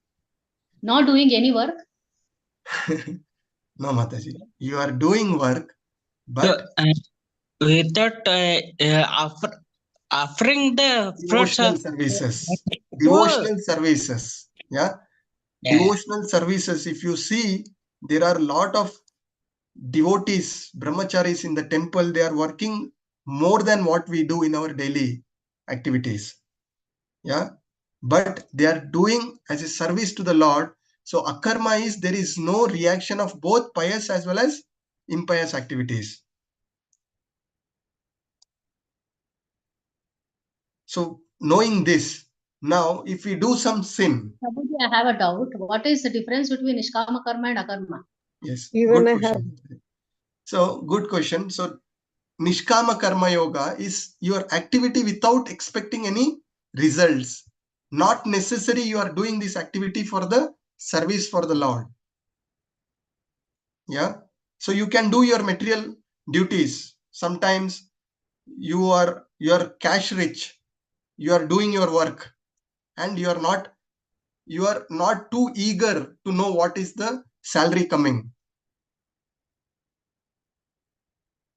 Not doing any work. No, Mataji. You are doing work, but without offering the fruits devotional of services. Devotional services. Yeah. Devotional services. If you see, there are a lot of devotees, brahmacharis in the temple. They are working more than what we do in our daily activities. Yeah. But they are doing as a service to the Lord. So akarma is there is no reaction of both pious as well as impious activities. So knowing this, now if we do some sin. I have a doubt. What is the difference between Nishkama Karma and Akarma? Yes, Even good I have. question. So good question. So Nishkama Karma Yoga is your activity without expecting any results. Not necessary you are doing this activity for the service for the Lord. Yeah. So you can do your material duties. Sometimes you are cash rich. You are doing your work and you are not too eager to know what is the salary coming.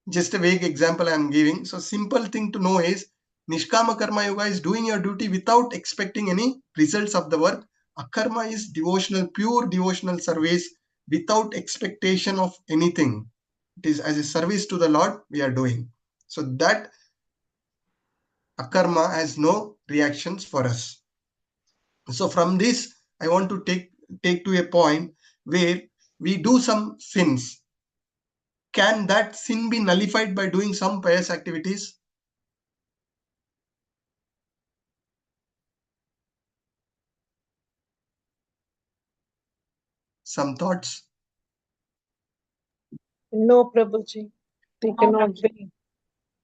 Just a vague example I am giving. So simple thing to know is Nishkama Karma Yoga is doing your duty without expecting any results of the work. Akarma is devotional, pure devotional service without expectation of anything. It is as a service to the Lord we are doing. So that akarma has no reactions for us. So from this, I want to take to a point where we do some sins. Can that sin be nullified by doing some pious activities? Some thoughts? No, Prabhuji. They cannot be.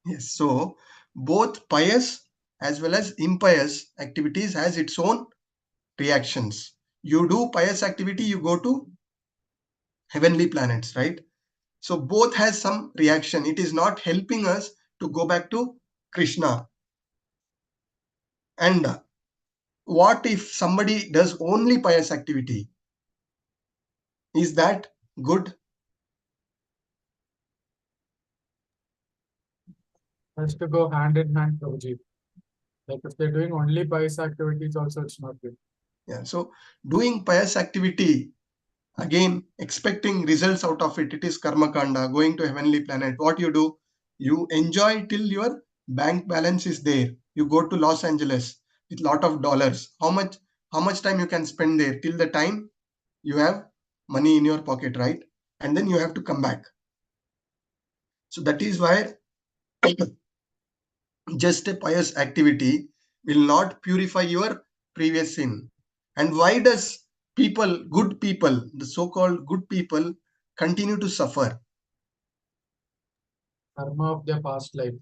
Yes. So both pious as well as impious activities has its own reactions. You do pious activity, you go to heavenly planets, right? So both has some reaction. It is not helping us to go back to Krishna. And what if somebody does only pious activity? Is that good? Has to go hand in hand, Prabhuji. Like if they're doing only pious activities, also it's not good. Yeah. So doing pious activity, again, expecting results out of it, it is karma kanda, going to heavenly planet. What you do? You enjoy till your bank balance is there. You go to Los Angeles with lot of dollars. How much time you can spend there? Till the time you have money in your pocket, right? And then you have to come back. So that is why just a pious activity will not purify your previous sin. And why does good people, the so-called good people, continue to suffer? Karma of their past life.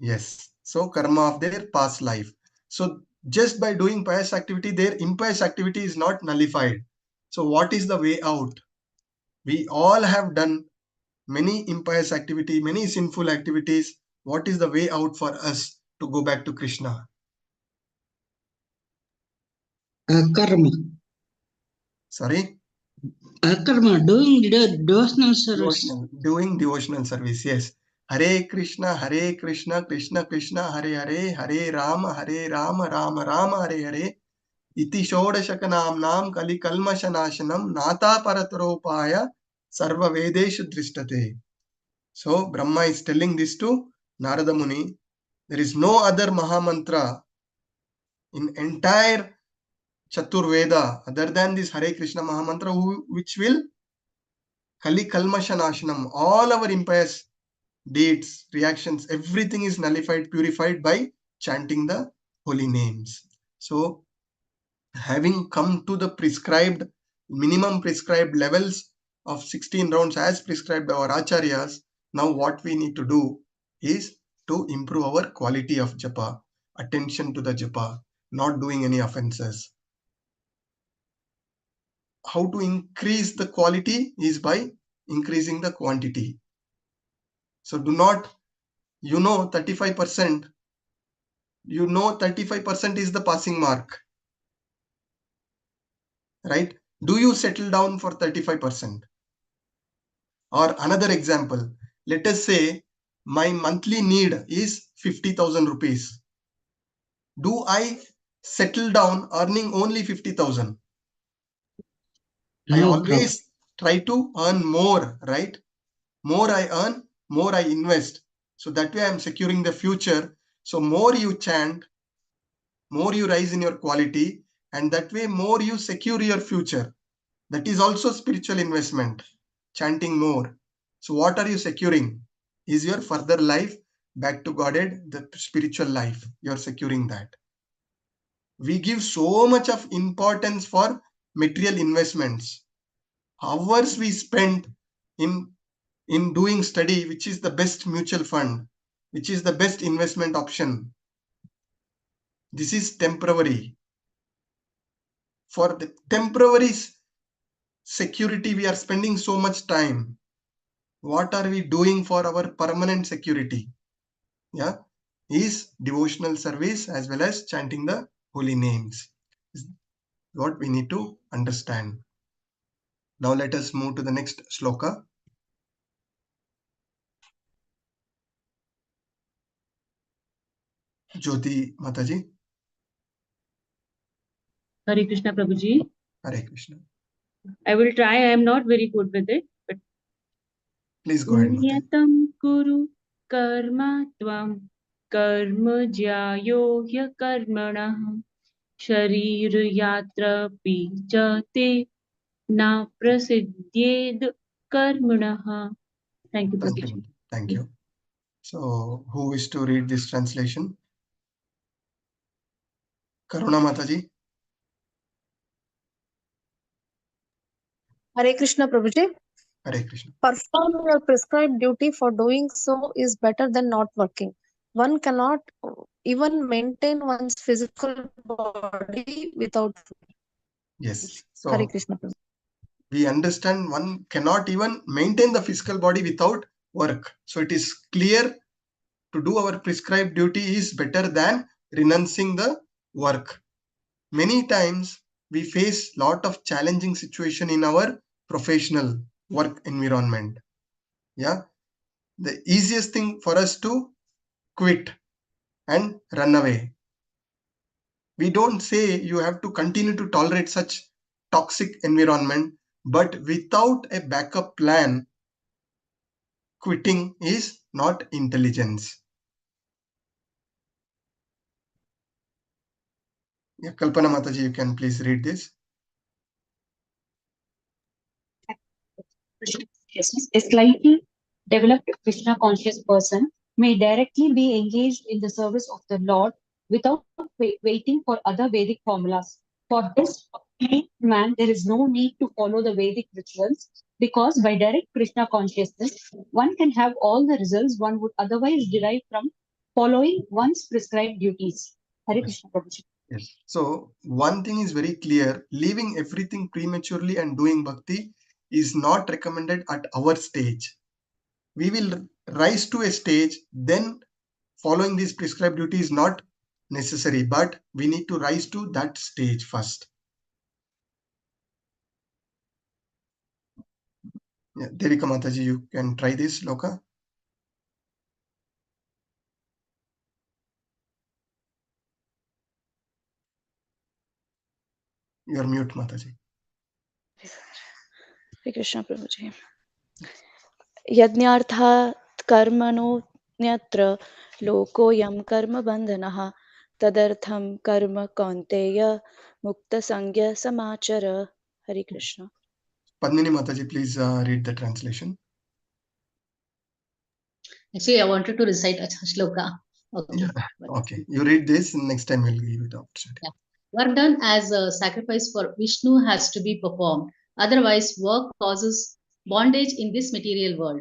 Yes. So karma of their past life. So just by doing pious activity, their impious activity is not nullified. So what is the way out? We all have done many impious activity, many sinful activities. What is the way out for us to go back to Krishna? Karma. Sorry? Karma, doing devotional service. Doing devotional service, yes. Hare Krishna, Krishna Krishna, Hare Hare, Hare Rama, Rama Rama, Hare Hare. Iti Shodashakanam Nam Kali Kalmashanashanam Nata Parataropaya Sarva Vedeshu Drishtate. So Brahma is telling this to Narada Muni. There is no other Mahamantra in entire Chaturveda other than this Hare Krishna Mahamantra which will Kali Kalmashanashanam, all our impious deeds, reactions, everything is nullified, purified by chanting the holy names. So having come to the minimum prescribed levels of 16 rounds as prescribed by our acharyas, now what we need to do is to improve our quality of japa, attention to the japa, not doing any offenses. How to increase the quality is by increasing the quantity. So do not, 35%, 35% is the passing mark, right? Do you settle down for 35%? Or another example, let us say my monthly need is 50,000 rupees. Do I settle down earning only 50,000? I always try to earn more, right? More I earn, more I invest. So that way I am securing the future. So more you chant, more you rise in your quality, and that way more you secure your future. That is also spiritual investment, chanting more. So what are you securing? Is your further life back to Godhead, the spiritual life. You are securing that. We give so much of importance for material investments. Hours we spend in doing study, which is the best mutual fund, which is the best investment option. This is temporary. For the temporary security, we are spending so much time. What are we doing for our permanent security? Yeah, is devotional service as well as chanting the holy names. Is what we need to understand. Now let us move to the next shloka. Jyoti Mataji. Hare Krishna Prabhuji. Hare Krishna. I will try. I am not very good with it, but please go ahead. Niyatam kuru karma tvam karma jyayo hya karmanah शरीरयात्रापि च ते न प्रसिद्ध्येद कर्मणः. Thank you, Thank Prabhuji. you. Thank you. So, who is to read this translation? Karuna Mataji. Hare Krishna Prabhuji. Hare Krishna. Perform your prescribed duty, for doing so is better than not working. One cannot even maintain one's physical body without food. Yes. Hare So, Krishna Prabhuji. we understand one cannot even maintain the physical body without work. So, it is clear to do our prescribed duty is better than renouncing the work. Many times we face lot of challenging situation in our professional work environment. Yeah, the easiest thing for us to quit and run away. We don't say you have to continue to tolerate such toxic environment, but without a backup plan, quitting is not intelligence. Yeah, Kalpana Mataji, you can please read this. A slightly developed Krishna conscious person may directly be engaged in the service of the Lord without waiting for other Vedic formulas. For this man, there is no need to follow the Vedic rituals because by direct Krishna consciousness, one can have all the results one would otherwise derive from following one's prescribed duties. Hare Krishna Prabhuji. Yes. So one thing is very clear, leaving everything prematurely and doing bhakti is not recommended at our stage. We will rise to a stage, then following this prescribed duty is not necessary, but we need to rise to that stage first. Yeah, Devika Mataji, you can try this, Loka. You are mute, Mataji. Hare Krishna Prabhuji. Yajnarthat karmano nyatra lokoyam karma bandhanaha tadartham karma kaunteya mukta sangya samachara. Hare Krishna. Padmini Mataji, please read the translation. Actually, I wanted to recite a shloka. Okay. Yeah. Okay, you read this, and next time we'll give you the opportunity. Yeah. Work done as a sacrifice for Vishnu has to be performed. Otherwise, work causes bondage in this material world.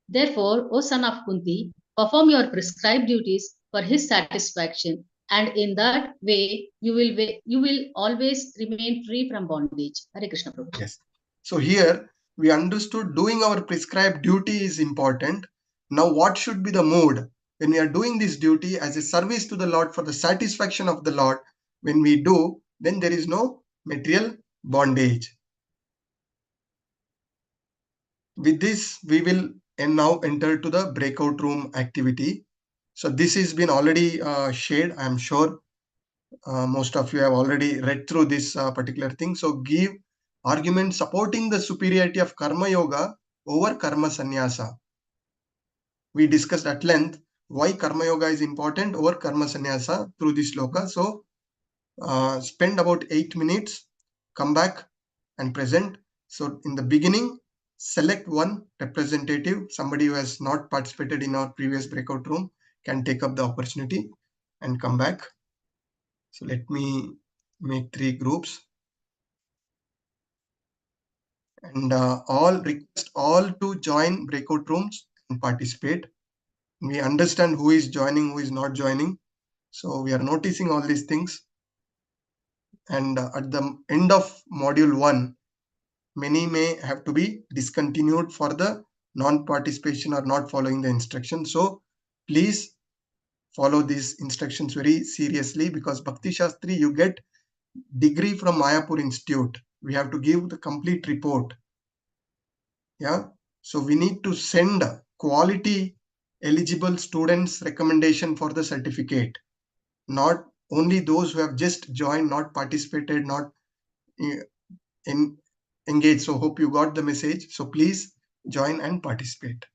Therefore, O son of Kunti, perform your prescribed duties for his satisfaction, and in that way you will always remain free from bondage. Hare Krishna Prabhu. Yes. So here we understood doing our prescribed duty is important. Now what should be the mood when we are doing this duty as a service to the Lord for the satisfaction of the Lord? When we do, then there is no material bondage. With this, we will now enter to the breakout room activity. So this has been already shared. I am sure most of you have already read through this particular thing. So give argument supporting the superiority of karma yoga over karma sannyasa. We discussed at length why karma yoga is important over karma sannyasa through this sloka. So spend about 8 minutes, come back and present. So in the beginning, select one representative, somebody who has not participated in our previous breakout room can take up the opportunity and come back. So let me make 3 groups. And all request all to join breakout rooms and participate. We understand who is joining, who is not joining. So we are noticing all these things. And at the end of module 1, many may have to be discontinued for the non-participation or not following the instructions. So please follow these instructions very seriously, because Bhakti Shastri, you get degree from Mayapur Institute. We have to give the complete report. Yeah. So we need to send quality eligible students recommendation for the certificate, not only those who have just joined, not participated, not engaged. So hope you got the message. So please join and participate.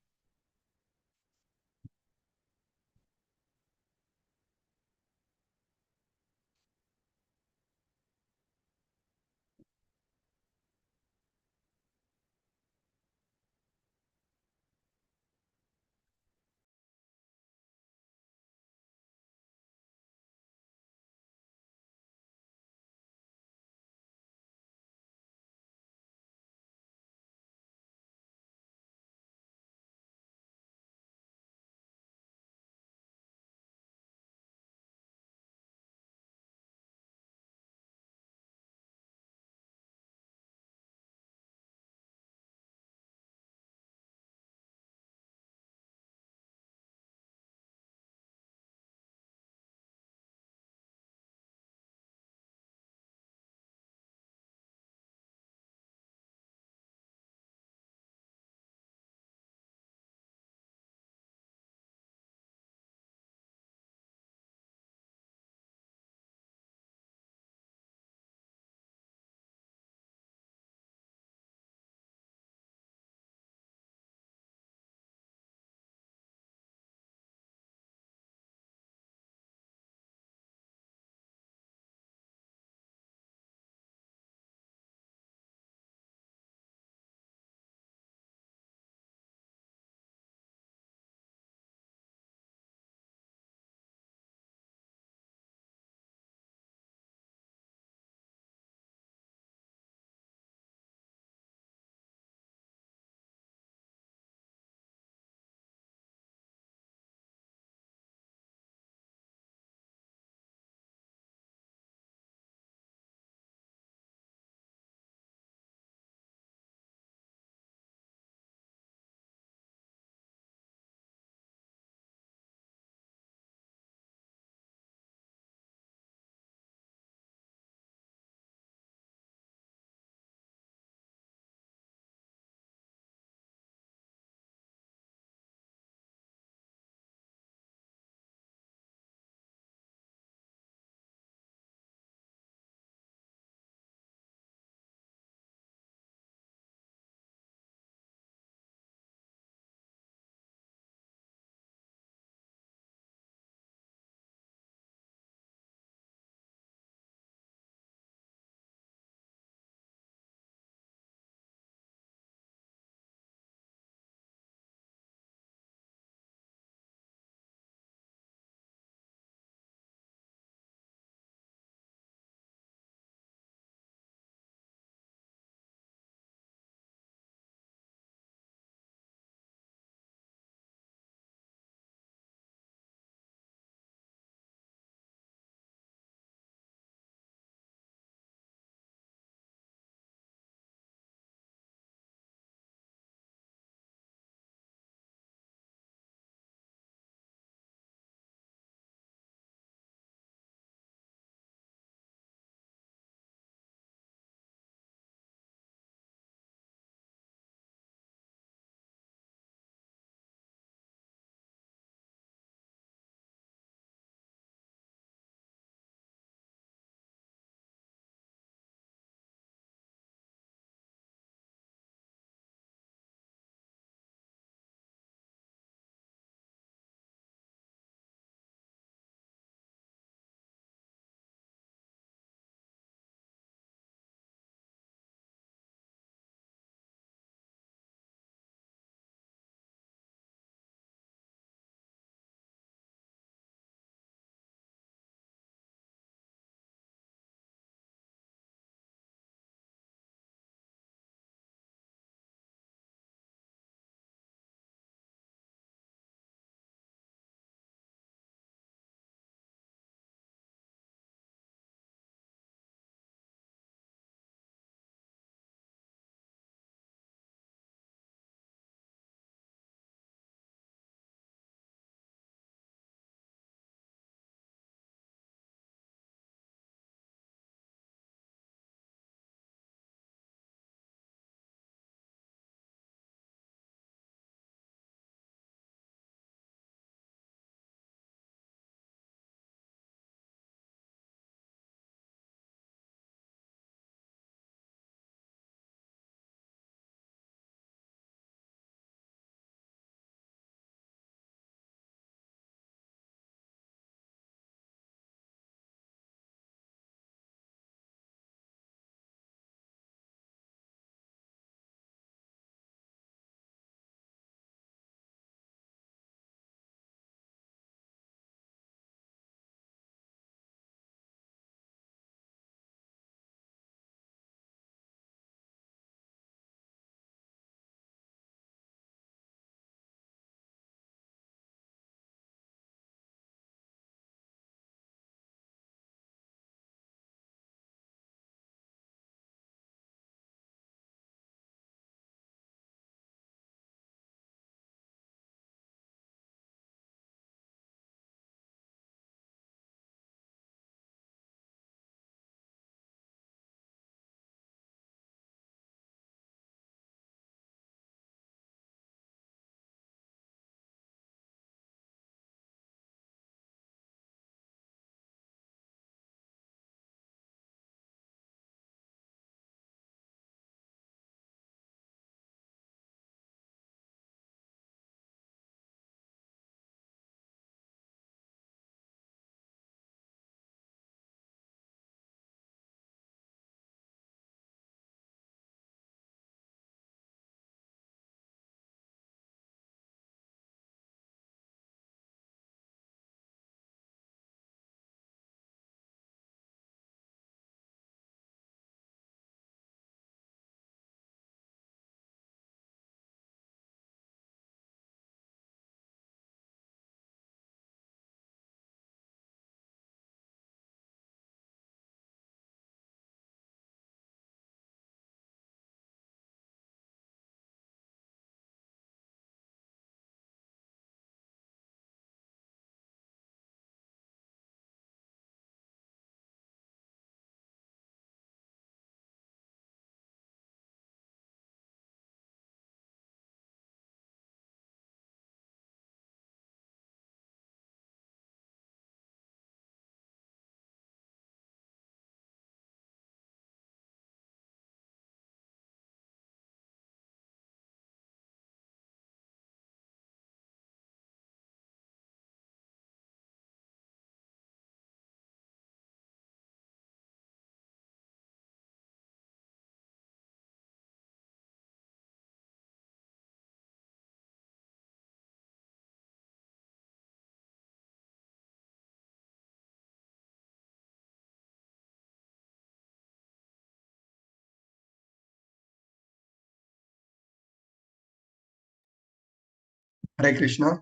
Hare Krishna.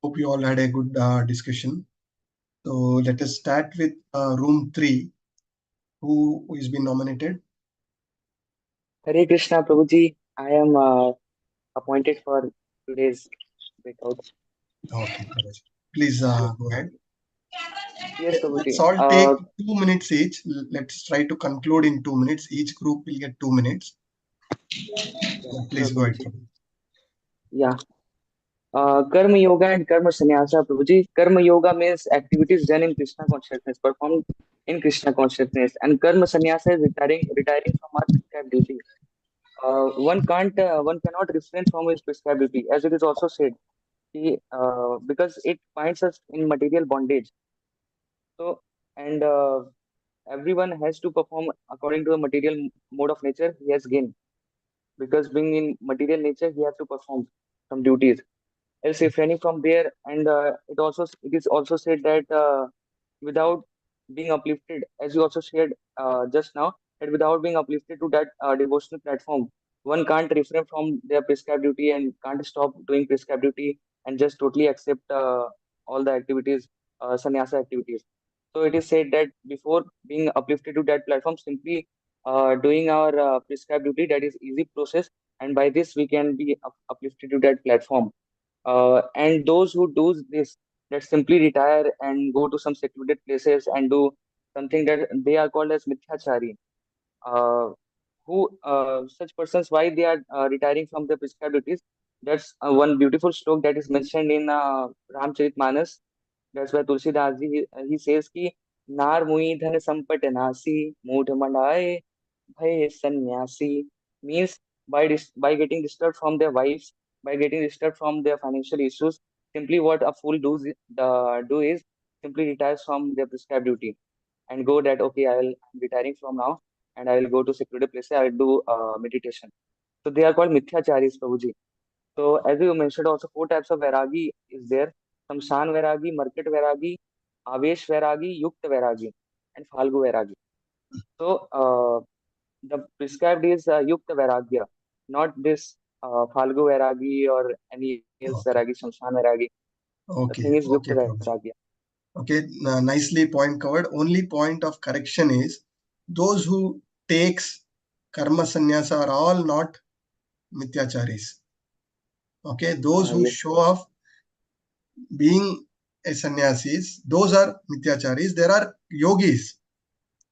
Hope you all had a good discussion. So let us start with room 3. Who is been nominated? Hare Krishna, Prabhuji. I am appointed for today's breakout. Okay, Prabhuji. Please go ahead. Yes, Let's Prabhuji. all take 2 minutes each. Let's try to conclude in 2 minutes. Each group will get 2 minutes. Please go ahead. Yeah. Karma Yoga and Karma Sannyasa, Prabhuji. Karma Yoga means activities done in Krishna consciousness, performed in Krishna consciousness, and Karma Sannyasa is retiring from our prescribed duty. One cannot refrain from his prescribed duty, as it is also said, because it binds us in material bondage. So, and everyone has to perform according to the material mode of nature he has gained. Because being in material nature, he has to perform some duties. Else refraining from there, and it is also said that without being uplifted, as you also shared just now, that without being uplifted to that devotional platform, one can't refrain from their prescribed duty and can't stop doing prescribed duty and just totally accept all the activities, sannyasa activities. So it is said that before being uplifted to that platform, simply doing our prescribed duty, that is easy process, and by this we can be uplifted to that platform. And those who do this, that simply retire and go to some secluded places and do something that they are called as mithyachari. Such persons, why they are retiring from their prescribed duties? That's one beautiful stroke that is mentioned in Ramcharitmanas. That's why Tulsidas he says ki nar mui dhan sampat nasi moodh mandaye bhai sannyasi, means by getting disturbed from their wives, by getting disturbed from their financial issues, simply what a fool do is simply retires from their prescribed duty and go that okay, I'm retiring from now and I will go to secluded place, I will do meditation. So they are called mithyacharis, Prabhuji. So as you mentioned, also 4 types of vairagi is there: Samshan vairagi, Market vairagi, Avesh vairagi, Yukt vairagi, and Falgu vairagi. So the prescribed is Yukta Vairagya, not this Falgu Vairagi or any else Vairagi, Samshan Vairagi. The Okay, thing is okay, Yukta Prabhuji. Vairagya. Okay, nicely point covered. Only point of correction is those who takes karma sannyasa are all not mityacharis. Okay, those who Yes. show off being a sannyasis, those are mityacharis. There are yogis.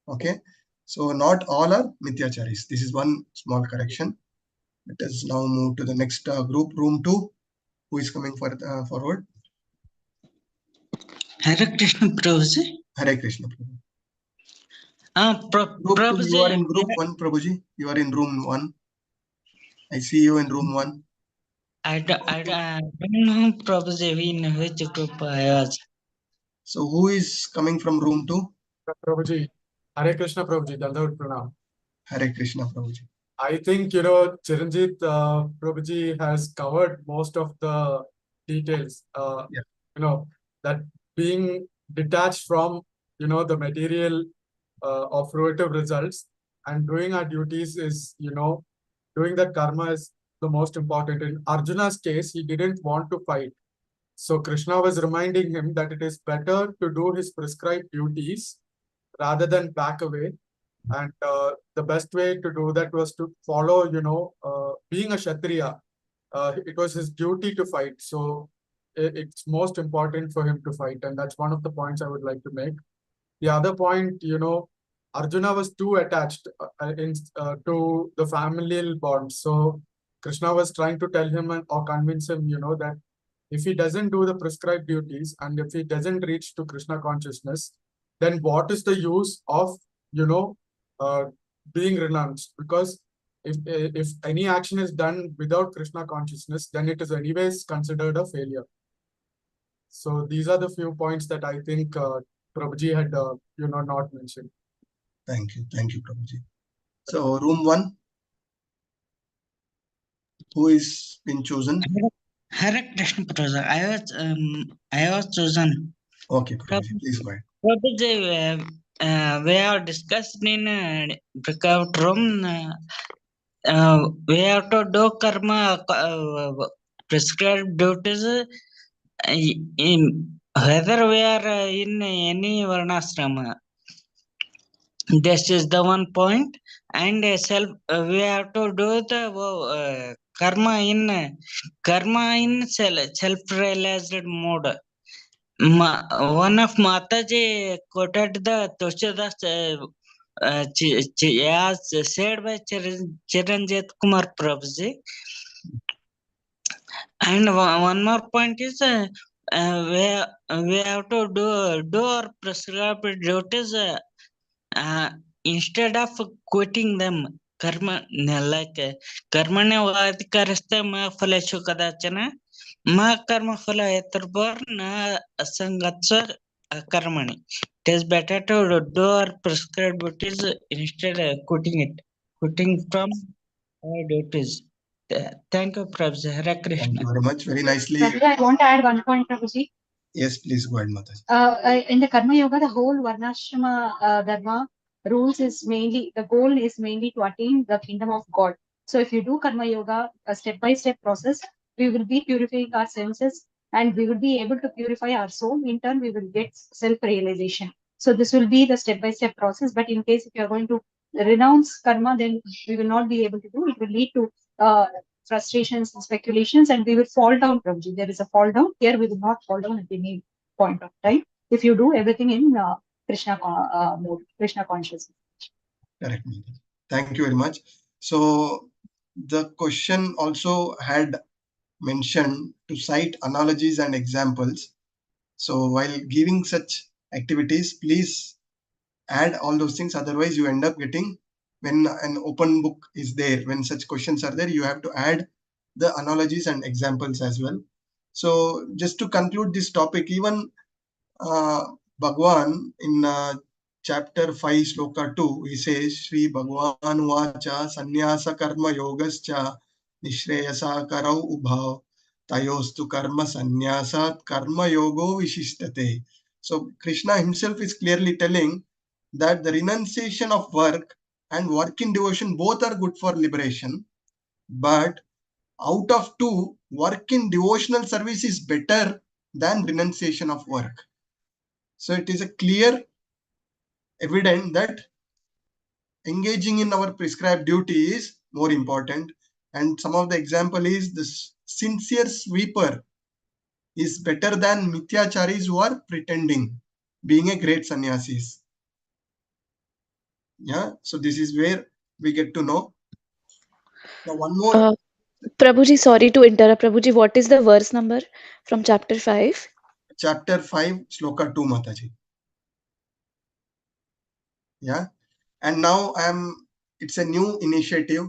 Okay, so not all are mityacharis. This is one small correction. Let us now move to the next group, room 2. Who is coming forward? Hare Krishna, Prabhuji. Hare Krishna, Prabhu. Group 2, Prabhuji, you are in group 1, Prabhuji. You are in room 1. I see you in room 1. I don't know, Prabhuji, in which group I was. So who is coming from room 2? Prabhuji. Hare Krishna, Prabhuji. Dandavad Pranam. Hare Krishna, Prabhuji. I think, Chiranjit, Prabhuji has covered most of the details. That being detached from, the material of fruitive results and doing our duties is, doing that karma is the most important. In Arjuna's case, he didn't want to fight. So Krishna was reminding him that it is better to do his prescribed duties rather than back away. And the best way to do that was to follow, being a Kshatriya. It was his duty to fight. So it's most important for him to fight. And that's one of the points I would like to make. The other point, Arjuna was too attached to the familial bonds. So Krishna was trying to tell him or convince him, that if he doesn't do the prescribed duties and if he doesn't reach to Krishna consciousness, then what is the use of, being renounced? Because if any action is done without Krishna consciousness, then it is anyways considered a failure. So these are the few points that I think Prabhuji had, not mentioned. Thank you, Prabhuji. So room 1, who is been chosen? Hare Krishna, Prabhuji. I was chosen. Okay, Prabhuji, please go ahead. Prabhuji, we have discussed in breakout room. We have to do karma prescribed duties in whether we are in any varnashrama. This is the one point, and we have to do the karma in self-realized mode. One of Mataji quoted the Toshadas as said by Chiranjit Kumar Prabhuji. And one more point is we have to do our prescribed duties instead of quitting them. Karma like karmane vadikaraste ma phaleshu kadachana ma karma phala eturbar na asangatsar karmani. It is better to do our prescribed duties instead of quitting from our duties. Thank you, Prabhuji. Hare Krishna. Thank you very much. Very nicely. Prabhuji, I want to add one point, Prabhuji. Yes, please go ahead, Mataji. In the Karma Yoga, the whole Varnashrama Dharma rules is mainly, the goal is mainly to attain the kingdom of God. So if you do Karma Yoga, a step-by-step process, we will be purifying our senses and we will be able to purify our soul. In turn, we will get self-realization. So this will be the step-by-step process. But in case if you are going to renounce karma, then we will not be able to do. It will lead to frustrations and speculations, and we will fall down, Prabhuji. There is a fall down. Here we will not fall down at any point of time if you do everything in Krishna mode, Krishna consciousness. Correct. Thank you very much. So the question also had mentioned to cite analogies and examples. So while giving such activities, please add all those things. Otherwise, you end up getting, when an open book is there, when such questions are there, you have to add the analogies and examples as well. So just to conclude this topic, even Bhagwan in chapter 5 shloka 2, he says, Shri Bhagwan vacha sannyasa karma yogascha nishreyasa karau ubhav tayostu karma sannyasat karma yogo vishistate. So Krishna himself is clearly telling that the renunciation of work and work in devotion both are good for liberation, but out of two, work in devotional service is better than renunciation of work. So it is a clear evidence that engaging in our prescribed duty is more important. And some of the example is this: sincere sweeper is better than mithyacharis who are pretending, being a great sannyasis. Yeah, so this is where we get to know. Now one more. Prabhuji, sorry to interrupt. Prabhuji, what is the verse number from chapter 5? Chapter 5, Shloka 2, Mataji. Yeah. And now it's a new initiative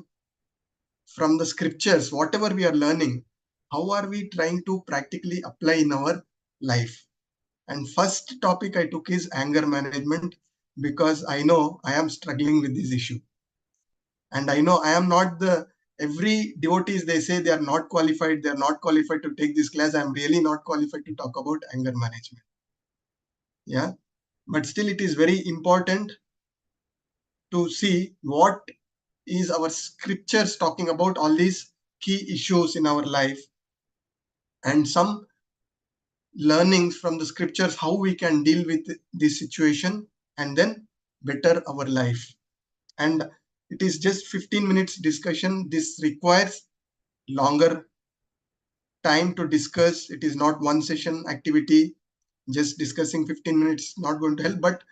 from the scriptures. Whatever we are learning, how are we trying to practically apply in our life? And first topic I took is anger management, because I know I am struggling with this issue. And I know I am not every devotees, they say they are not qualified to take this class. I am really not qualified to talk about anger management. Yeah. But still it is very important to see what is our scriptures talking about all these key issues in our life, and some learnings from the scriptures, how we can deal with this situation and then better our life. And it is just 15 minutes discussion. This requires longer time to discuss. It is not one session activity. Just discussing 15 minutes not going to help, but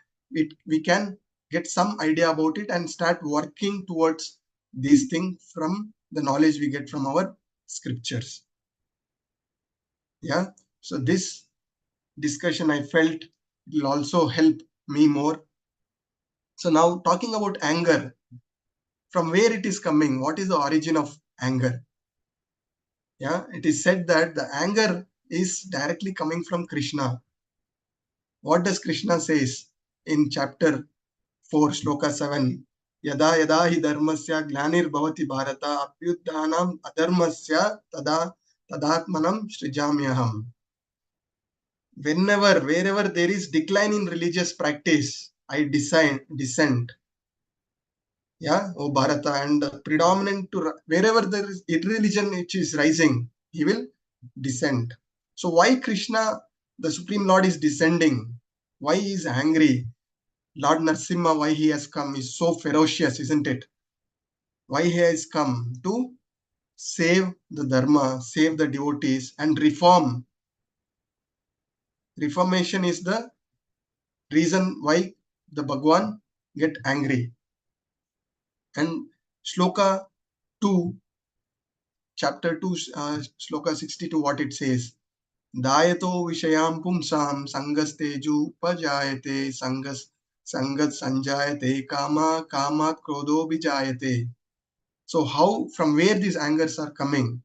we can get some idea about it and start working towards these things from the knowledge we get from our scriptures. Yeah. So this discussion, I felt, will also help me more. So now talking about anger, from where it is coming, what is the origin of anger? Yeah, it is said that the anger is directly coming from Krishna. What does Krishna says in chapter 4, shloka 7? Yada yada hi dharmasya glanir bhavati bharata apyuddhanam adharmasya tada tadatmanam srijamyaham. Wherever there is decline in religious practice, I dissent. Yeah, Bharata, and predominant to wherever there is irreligion which is rising, he will descent. So why Krishna, the Supreme Lord, is descending? Why he is angry? Lord Narsimha, why he has come, is so ferocious, isn't it? Why he has come? To save the Dharma, save the devotees, and reform. Reformation is the reason why the Bhagwan get angry. And Shloka 2, chapter 2, Shloka 62, what it says. Dayato Vishayam Pumsam Sangasteju Pajayate Sangat Sanjayate Kama Kamat Krodho Vijayate. So how, from where these angers are coming?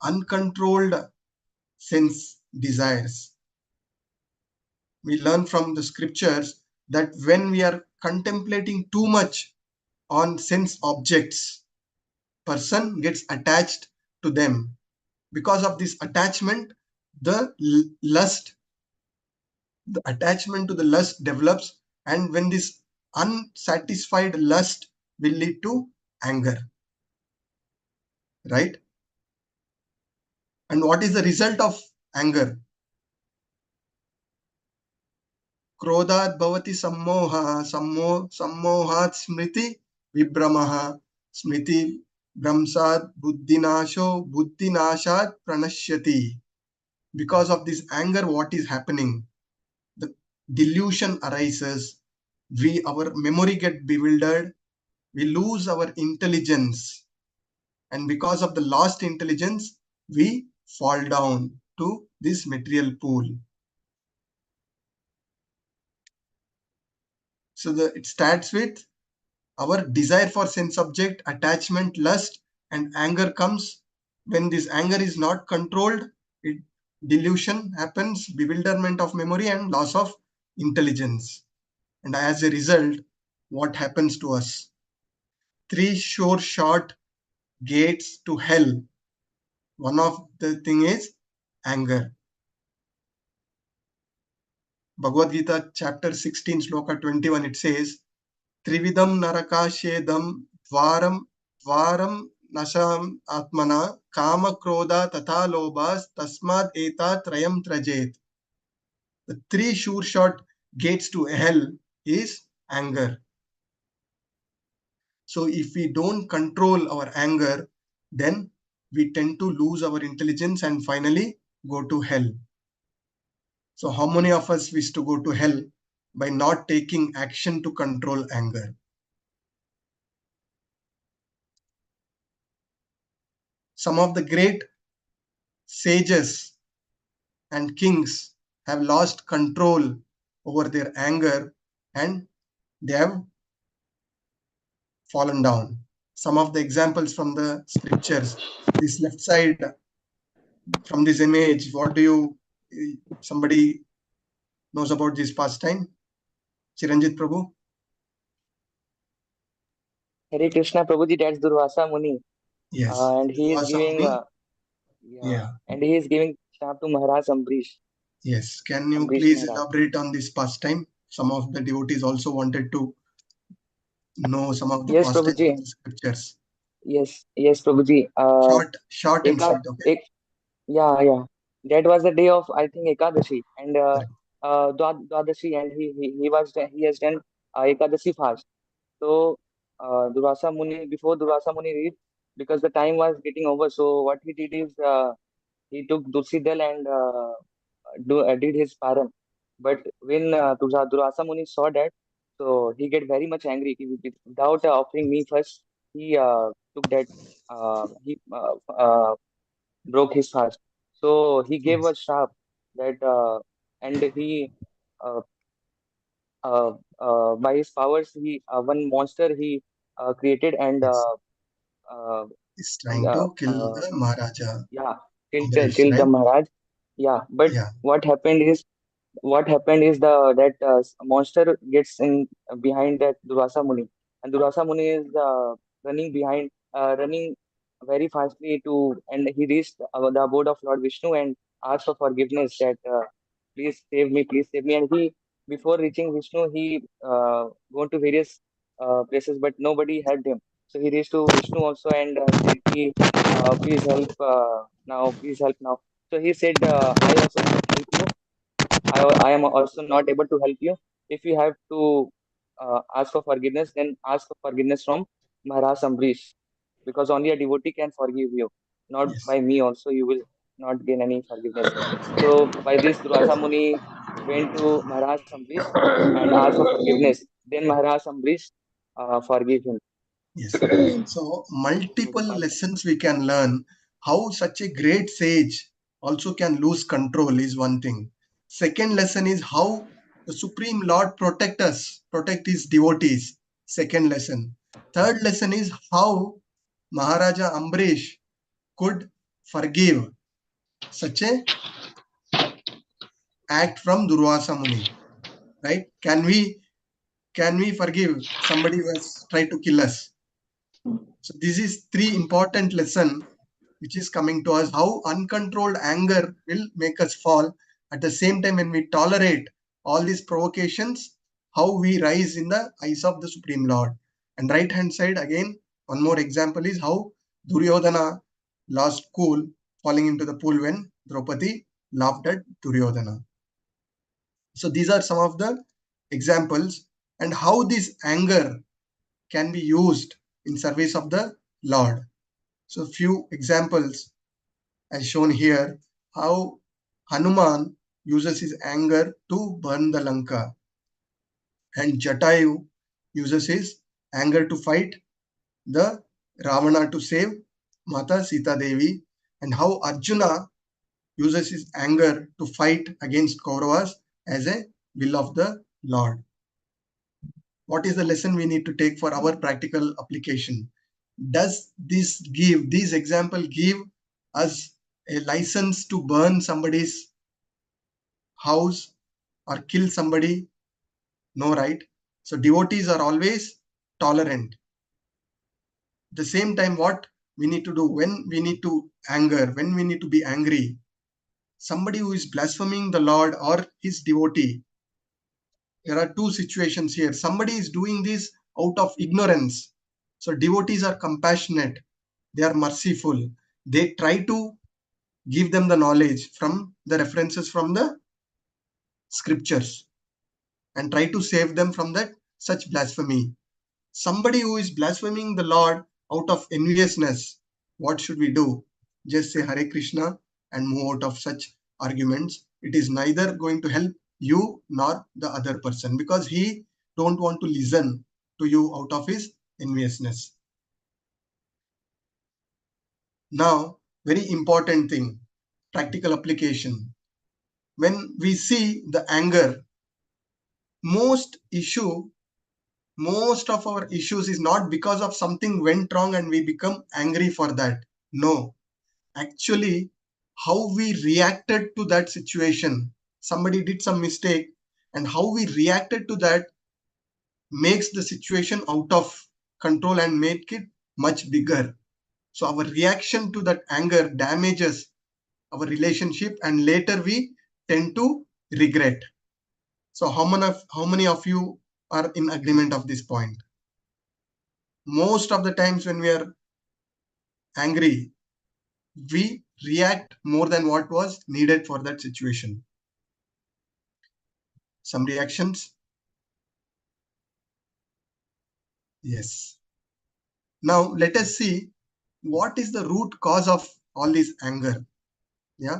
Uncontrolled sense desires. We learn from the scriptures that when we are contemplating too much on sense objects, person gets attached to them. Because of this attachment, the attachment to the lust develops, and when this unsatisfied lust will lead to anger, right? And what is the result of anger? Krodhat bhavati sammoha, sammohat smriti vibramaha, smriti bramsad buddhinasho, buddhinashat pranashyati. Because of this anger, what is happening? The delusion arises. Our memory get bewildered. We lose our intelligence. And because of the lost intelligence, we fall down to this material pool. So it starts with our desire for sense object, attachment, lust, and anger comes. When this anger is not controlled, delusion happens, bewilderment of memory, and loss of intelligence. And as a result, what happens to us? 3 short gates to hell. One of the thing is anger. Bhagavad Gita chapter 16 shloka 21, it says, Trividam narakashedam dvaram nasham atmana kama krodha tatha lobhas tasmad eta trayam trajet. The 3 sure shot gates to hell is anger. So if we don't control our anger, then we tend to lose our intelligence and finally go to hell. So how many of us wish to go to hell by not taking action to control anger? Some of the great sages and kings have lost control over their anger and they have fallen down. Some of the examples from the scriptures, this left side from this image, what do you, somebody knows about this pastime? Chiranjit Prabhu? Hare Krishna Prabhuji, that's Durvasa Muni. Yes. And he is giving, and he is giving shap to Maharaj Ambrish. Yes. Can you Ambrish please Maharaj. elaborate on this pastime? Some of the devotees also wanted to know some of the Yes, pastimes Prabhuji. of the scriptures. Yes, Prabhuji. Short and sweet, okay? Yeah. That was the day of, I think, Ekadashi and Dwadashi, and he has done Ekadashi fast. So Durvasa Muni, before Durvasa Muni reached, because the time was getting over, so what he did is he took Dursi Dal and did his paran. But when Durvasa Muni saw that, so he get very much angry. Without offering me first, he took that. He broke his fast. So he gave a sharp that, and he uh, by his powers, he one monster he created, and He's trying to kill the Maharaja. yeah, till Ambarish, till the right? Maharaj. Yeah, but Yeah. what happened is that monster gets in behind that Durvasa Muni, and Durvasa Muni is running very fastly and he reached the abode of Lord Vishnu and asked for forgiveness that please save me. And he, before reaching Vishnu, he gone to various places, but nobody helped him. So he reached to Vishnu also and said, please help now, please help now. So he said, I also cannot help you. I am also not able to help you. If you have to ask for forgiveness, then ask for forgiveness from Maharaj Ambrish, because only a devotee can forgive you. Not by me also, you will not gain any forgiveness. So by this, Durvasa Muni went to Maharaj Ambrish and asked for forgiveness. Then Maharaj Ambrish forgave him. Yes. So multiple lessons we can learn. How such a great sage also can lose control is one thing. Second lesson is how the Supreme Lord protect us, protect his devotees. Second lesson. Third lesson is how Maharaja Ambrish could forgive such a act from Durvasa Muni. Right? Can we forgive somebody who has tried to kill us? So this is three important lesson which is coming to us, how uncontrolled anger will make us fall. At the same time, when we tolerate all these provocations, how we rise in the eyes of the Supreme Lord. And right hand side again, one more example is how Duryodhana lost cool falling into the pool when Draupadi laughed at Duryodhana. So these are some of the examples and how this anger can be used in service of the Lord. So few examples as shown here, how Hanuman uses his anger to burn the Lanka, and Jatayu uses his anger to fight the Ravana to save Mata Sita Devi, and how Arjuna uses his anger to fight against Kauravas as a will of the Lord. What is the lesson we need to take for our practical application? Does these example give us a license to burn somebody's house or kill somebody? No, right? So devotees are always tolerant. At the same time, what we need to do when we need to anger, when we need to be angry, somebody who is blaspheming the Lord or his devotee, there are two situations here. Somebody is doing this out of ignorance. So devotees are compassionate, they are merciful, they try to give them the knowledge from the references from the scriptures and try to save them from that such blasphemy. Somebody who is blaspheming the Lord out of enviousness, what should we do? Just say Hare Krishna and move out of such arguments. It is neither going to help you nor the other person, because he don't want to listen to you out of his enviousness. Now, very important thing, practical application. When we see the anger, most of our issues is not because of something went wrong and we become angry for that. No, actually, how we reacted to that situation. Somebody did some mistake, and how we reacted to that makes the situation out of control and make it much bigger. So our reaction to that anger damages our relationship, and later we tend to regret. So how many of you are in agreement of this point? Most of the times when we are angry, we react more than what was needed for that situation. Some reactions? Yes. Now let us see what is the root cause of all this anger. Yeah.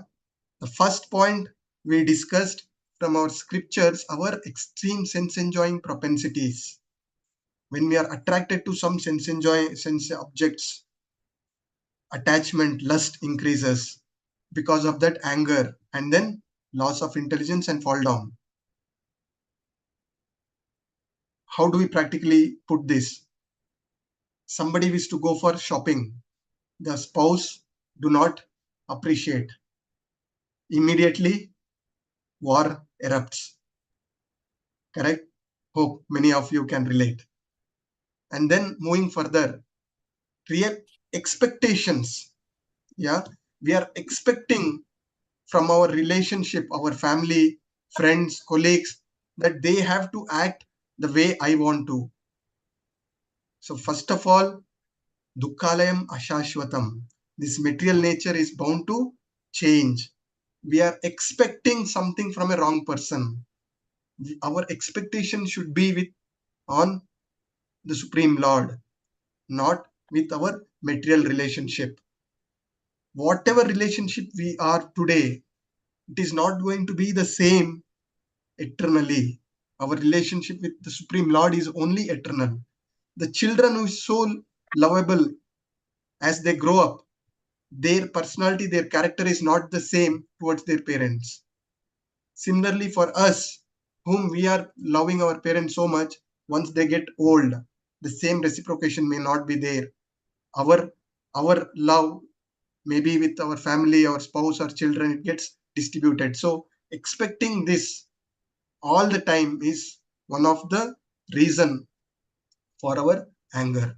The first point we discussed from our scriptures, our extreme sense enjoying propensities. When we are attracted to some sense objects, attachment, lust increases because of that anger, and then loss of intelligence and fall down. How do we practically put this? Somebody wishes to go for shopping. The spouse do not appreciate. Immediately, war erupts. Correct? Hope many of you can relate. And then moving further, create expectations. Yeah, we are expecting from our relationship, our family, friends, colleagues, that they have to act the way I want to. So first of all, Dukkhalayam Ashashvatam. This material nature is bound to change. we are expecting something from a wrong person. Our expectation should be on the Supreme Lord, not with our material relationship. Whatever relationship we are today, it is not going to be the same eternally. Our relationship with the Supreme Lord is only eternal. The children who is so lovable as they grow up, their personality, their character is not the same towards their parents. Similarly, for us, whom we are loving our parents so much, once they get old, the same reciprocation may not be there. Our love, maybe with our family, our spouse, or children, it gets distributed. So expecting this all the time is one of the reason for our anger.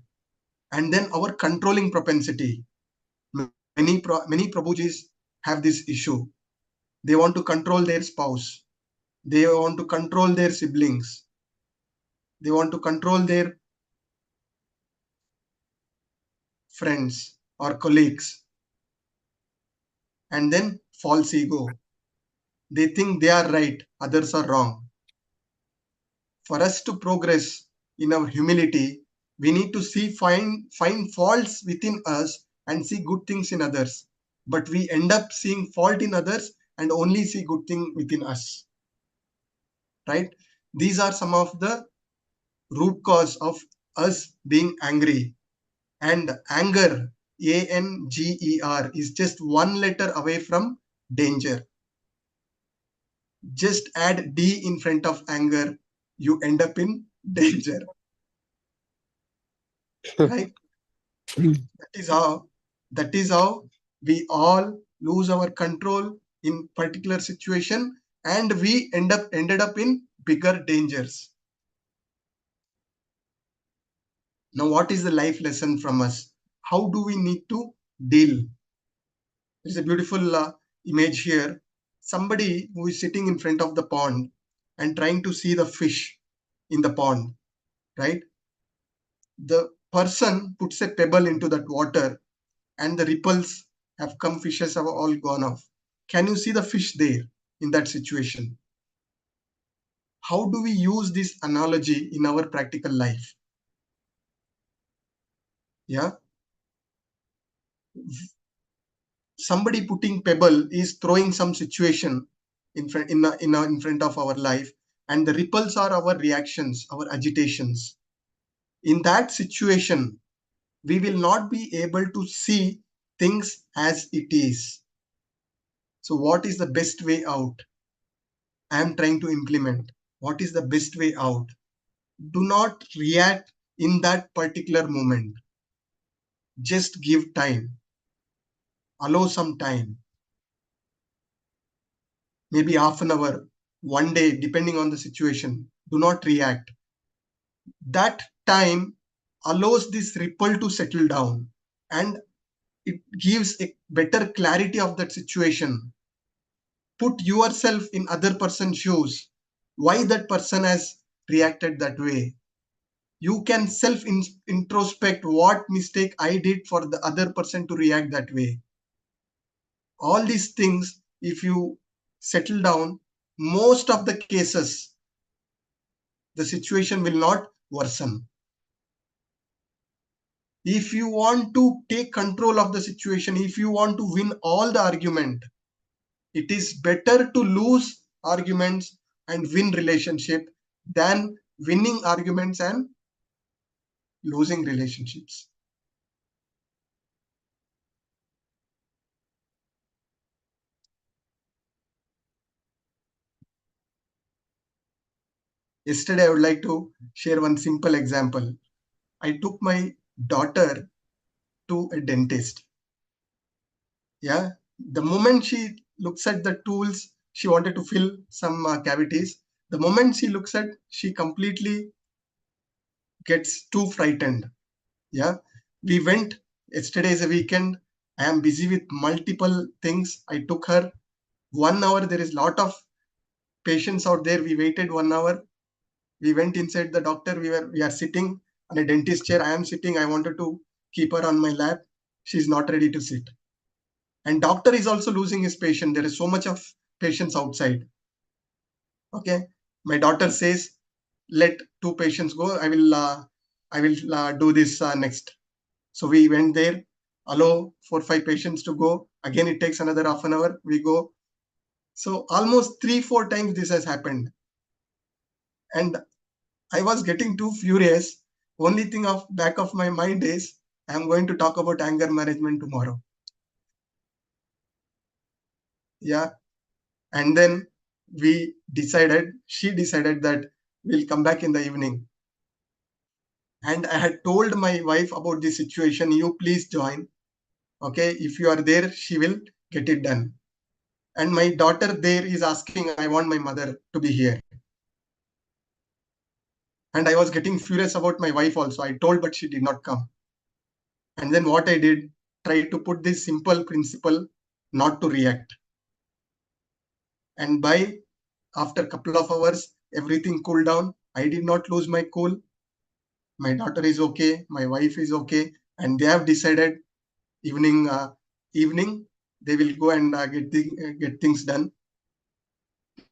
And then our controlling propensity. Many Prabhujis have this issue. They want to control their spouse. They want to control their siblings. They want to control their friends or colleagues. And then false ego. They think they are right, others are wrong. For us to progress in our humility, we need to find faults within us and see good things in others. But we end up seeing fault in others and only see good thing within us. Right? These are some of the root cause of us being angry. And anger, ANGER, is just one letter away from danger. Just add D in front of anger, you end up in danger. Right? That is how we all lose our control in particular situation, and we ended up in bigger dangers. Now, what is the life lesson from us? How do we need to deal? There's a beautiful image here. Somebody who is sitting in front of the pond and trying to see the fish in the pond, right? The person puts a pebble into that water and the ripples have come, fishes have all gone off. Can you see the fish there in that situation? How do we use this analogy in our practical life? Yeah. Somebody putting pebble is throwing some situation in front of our life, and the ripples are our reactions, our agitations. In that situation, we will not be able to see things as it is. So what is the best way out? I am trying to implement. What is the best way out? Do not react in that particular moment. Just give time. Allow some time. Maybe half an hour, one day, depending on the situation. Do not react. That time allows this ripple to settle down, and it gives a better clarity of that situation. Put yourself in other person's shoes. Why that person has reacted that way? You can self introspect what mistake I did for the other person to react that way. All these things, if you settle down, most of the cases, the situation will not worsen. If you want to take control of the situation, if you want to win all the argument, it is better to lose arguments and win relationship than winning arguments and losing relationships. Yesterday, I would like to share one simple example. I took my daughter to a dentist. Yeah, the moment she looks at the tools, she wanted to fill some cavities. The moment she looks at, she completely gets too frightened. Yeah, we went. Yesterday is a weekend. I am busy with multiple things. I took her 1 hour. There is a lot of patients out there. We waited 1 hour. We went inside the doctor. We are sitting on a dentist chair. I am sitting. I wanted to keep her on my lap. She's not ready to sit. And doctor is also losing his patient. There is so much of patients outside. Okay, my daughter says, let 2 patients go. I will do this next. So we went there, allow 4-5 patients to go. Again, it takes another half an hour. We go. So almost 3-4 times this has happened. And I was getting too furious. Only thing of back of my mind is I am going to talk about anger management tomorrow. Yeah. And then she decided that we'll come back in the evening. And I had told my wife about this situation. You please join. Okay. If you are there, she will get it done. And my daughter there is asking, I want my mother to be here. And I was getting furious about my wife also. I told, but she did not come. And then what I did, try to put this simple principle, not to react. And after a couple of hours, everything cooled down. I did not lose my cool. My daughter is okay. My wife is okay. And they have decided evening they will go and get things done.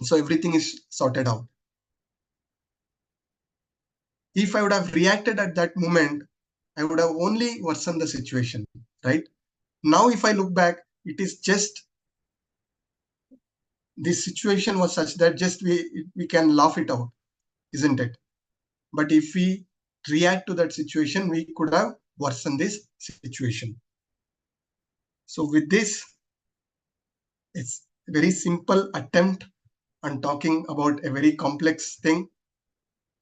So everything is sorted out. If I would have reacted at that moment, I would have only worsened the situation, right? Now, if I look back, it is just this situation was such that just we can laugh it out, isn't it? But if we react to that situation, we could have worsened this situation. So with this, it's a very simple attempt on talking about a very complex thing.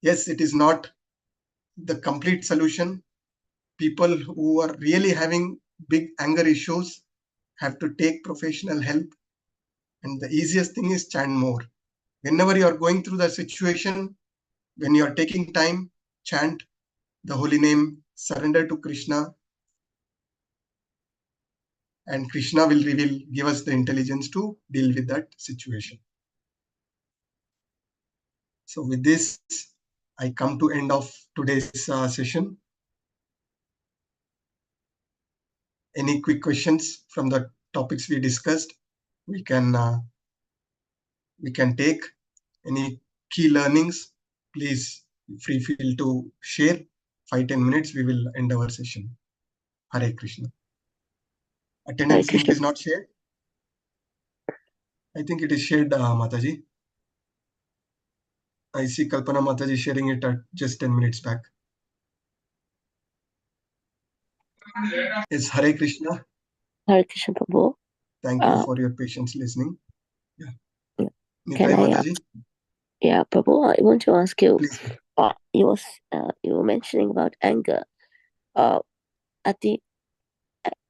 Yes, it is not the complete solution. People who are really having big anger issues have to take professional help. And the easiest thing is chant more. Whenever you are going through the situation, when you are taking time, chant the holy name, surrender to Krishna, and Krishna will give us the intelligence to deal with that situation. So with this, I come to end of today's session. Any quick questions from the topics we discussed? We can take any key learnings. Please feel to share. 5-10 minutes, we will end our session. Hare Krishna. Attendance link is not shared. I think it is shared, Mataji. I see Kalpana Mataji sharing it at just 10 minutes back. It's Hare Krishna. Hare Krishna Prabhu. Thank you for your patience listening. Yeah. Can Nitai I Mataji. Yeah, Prabhu, I want to ask you. Please. You were mentioning about anger.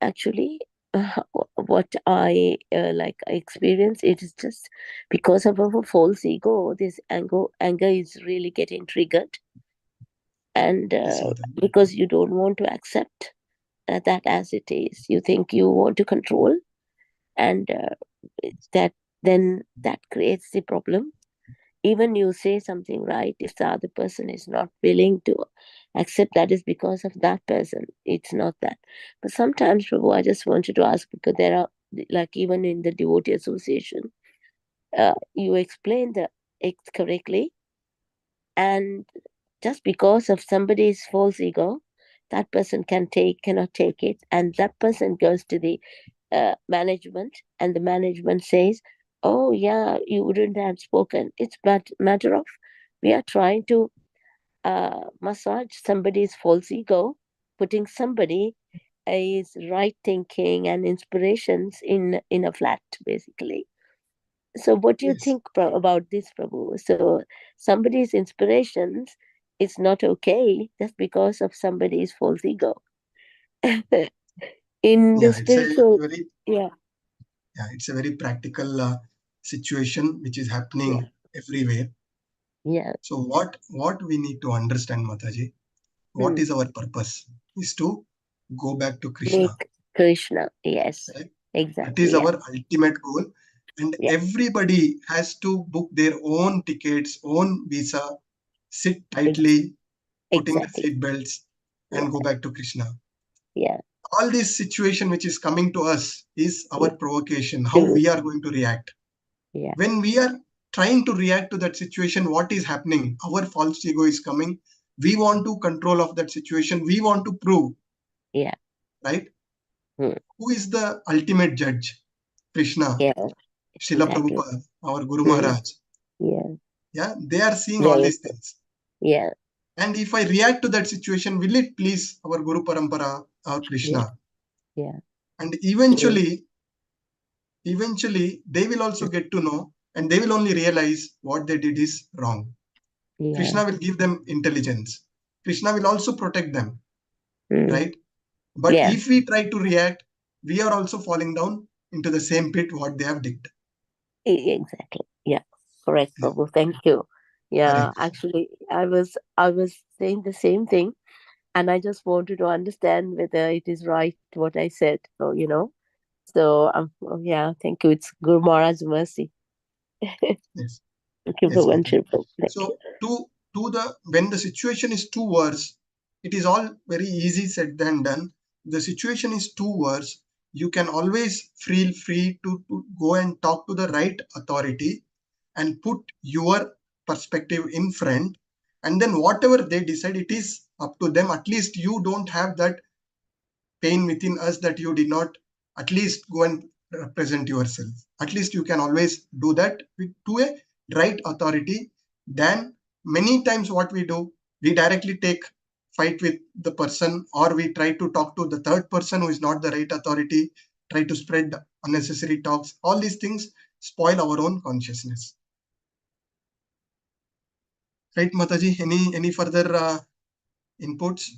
Actually, what I experience, it is just because of our false ego. This anger is really getting triggered, and because you don't want to accept that as it is, you think you want to control, and that creates the problem. Even you say something right, if the other person is not willing to accept, that is because of that person. It's not that. But sometimes, Prabhu, I just wanted to ask, because there are, like even in the devotee association, you explained it correctly, and just because of somebody's false ego, that person cannot take it, and that person goes to the management, and the management says, oh yeah, you wouldn't have spoken. It's matter of, we are trying to massage somebody's false ego, putting somebody is right thinking and inspirations in a flat, basically. So what do you think about this, Prabhu? So somebody's inspirations is not okay just because of somebody's false ego. In the spiritual, It's a very practical situation which is happening everywhere. Yeah. So what we need to understand, Mataji, what is our purpose? Is to go back to Krishna. Krishna, yes. Right? Exactly. That is our ultimate goal. And everybody has to book their own tickets, own visa, sit tightly, putting the seat belts, and go back to Krishna. Yeah. all this situation which is coming to us is our provocation, how we are going to react. When we are trying to react to that situation, what is happening? Our false ego is coming. We want to control of that situation. We want to prove. Right? Who is the ultimate judge? Krishna. Srila Prabhupada, our Guru Maharaj. Yeah, they are seeing all these things. And if I react to that situation, will it please our Guru Parampara or Krishna? And eventually they will also get to know, and they will only realize what they did is wrong. Krishna will give them intelligence. Krishna will also protect them. Right? But if we try to react, we are also falling down into the same pit what they have digged. Exactly. Yeah. Correct, Prabhu. Thank you. Yeah. Actually, I was saying the same thing, and I just wanted to understand whether it is right what I said. So So yeah. Thank you. It's Guru Maharaj's mercy. Yes. Thank you, Bhagwan Shri Prabhu. So when the situation is too worse, it is all very easy said than done. The situation is too worse. You can always feel free to go and talk to the right authority and put your perspective in front, and then whatever they decide, it is up to them. At least you don't have that pain within us that you did not at least go and represent yourself. At least you can always do that to a right authority. Then many times what we do, we directly take fight with the person, or we try to talk to the third person who is not the right authority, try to spread unnecessary talks. All these things spoil our own consciousness. Right, Mataji? Any further inputs?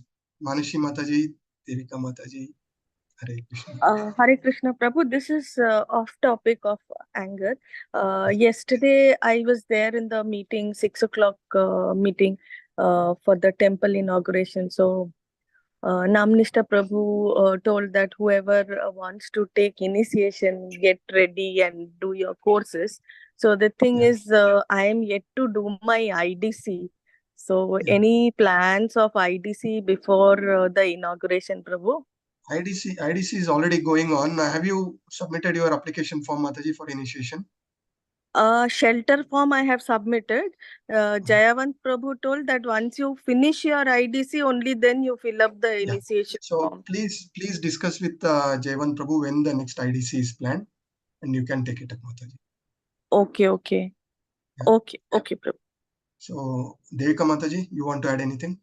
Manashi Mataji, Devika Mataji. Hare Krishna. Hare Krishna Prabhu, this is off topic of anger. Yesterday I was there in the meeting, 6 o'clock meeting for the temple inauguration. So Namnishta Prabhu told that whoever wants to take initiation, get ready and do your courses. So the thing is, I am yet to do my IDC. So any plans of IDC before the inauguration, Prabhu? IDC is already going on. Have you submitted your application form, Mataji, for initiation? Shelter form I have submitted. Jayavant Prabhu told that once you finish your IDC, only then you fill up the initiation form. Please discuss with Jayavant Prabhu when the next IDC is planned, and you can take it up, Mataji. Okay, Prabhu. So, Devika Mataji, you want to add anything?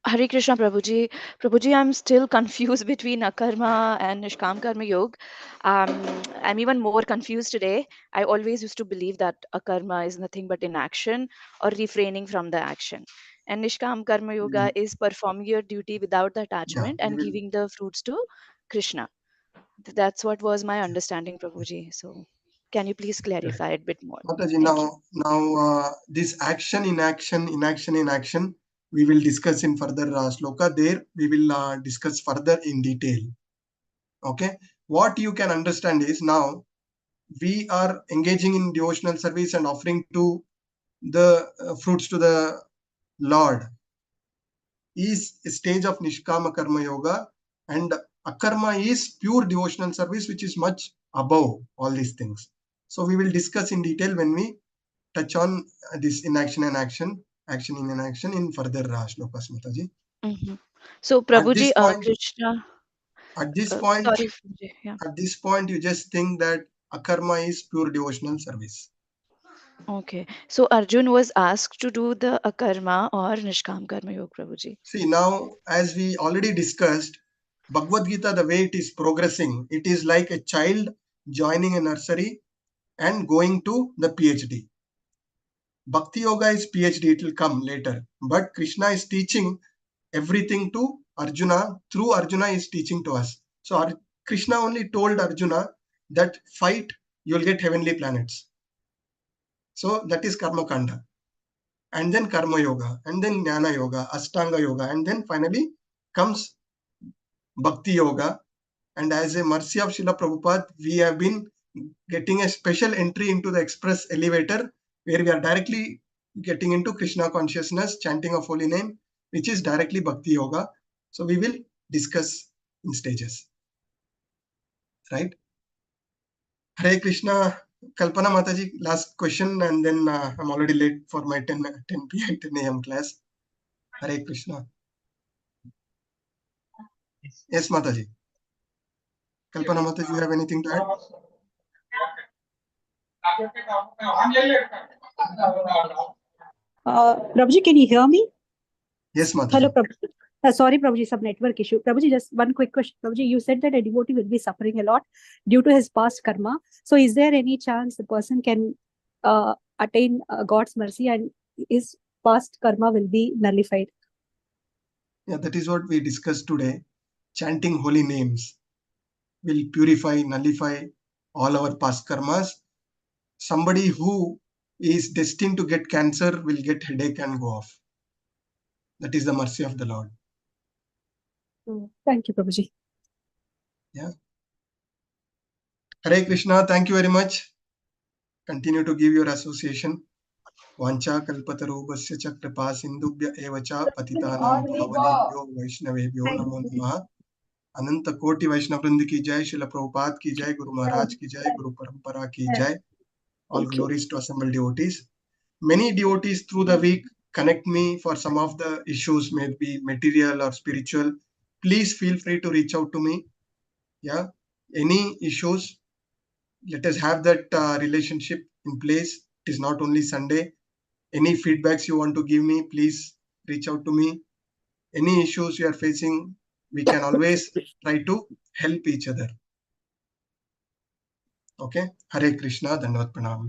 Hare Krishna Prabhuji. Prabhuji, I'm still confused between Akarma and Nishkam Karma Yoga. I'm even more confused today. I always used to believe that Akarma is nothing but inaction or refraining from the action. And Nishkam Karma Yoga is performing your duty without the attachment and giving the fruits to Krishna. That's what was my understanding, Prabhuji. So can you please clarify it a bit more? Mataji, now this action in action, we will discuss in further sloka. There we will discuss further in detail. Okay, what you can understand is now we are engaging in devotional service and offering to the fruits to the Lord is a stage of Nishkama Karma Yoga, and Akarma is pure devotional service, which is much above all these things. So we will discuss in detail when we touch on this inaction and action in an action in further shlokas, Mataji. So Prabhuji, Krishna. At this point, you just think that Akarma is pure devotional service. Okay. So Arjun was asked to do the Akarma or Nishkam Karma Yoga, Prabhuji. See, now, as we already discussed, Bhagavad Gita, the way it is progressing, it is like a child joining a nursery and going to the PhD. Bhakti Yoga is PhD, it will come later. But Krishna is teaching everything to Arjuna. Through Arjuna is teaching to us. So Krishna only told Arjuna that fight, you will get heavenly planets. So that is Karma Kanda. And then Karma Yoga, and then Jnana Yoga, Ashtanga Yoga, and then finally comes Bhakti Yoga. And as a mercy of Srila Prabhupada, we have been getting a special entry into the express elevator where we are directly getting into Krishna consciousness, chanting of holy name, which is directly Bhakti Yoga. So we will discuss in stages. Right? Hare Krishna. Kalpana Mataji, last question, and then I'm already late for my 10 a.m. class. Hare Krishna. Yes, Mataji. Kalpana Mataji, you have anything to add? Prabhuji, can you hear me? Yes, Mataji. Hello, Prabhuji. Sorry, Prabhuji, some network issue. Prabhuji, just one quick question. Prabhuji, you said that a devotee will be suffering a lot due to his past karma. So is there any chance the person can attain God's mercy and his past karma will be nullified? Yeah, that is what we discussed today. Chanting holy names will purify, nullify all our past karmas. Somebody who is destined to get cancer will get headache and go off. That is the mercy of the Lord. Thank you, Prabhuji. Yeah. Hare Krishna. Thank you very much. Continue to give your association. Vancha kalpatarubhasya cha kripa sindubhya evacha patitanam pavanebhyo vaishnavebhyo namo namaha. Ananta Koti Vaishnav Vrind ki jai, Srila Prabhupada ki jai, Guru Maharaj ki jai, Guru Parampara ki jai. All glories to assembled devotees. Many devotees through the week connect me for some of the issues, maybe material or spiritual. Please feel free to reach out to me. Yeah, any issues, let us have that relationship in place. It is not only Sunday. Any feedbacks you want to give me, please reach out to me. Any issues you are facing, we can always try to help each other. Okay. Hare Krishna. Dandavat Pranam.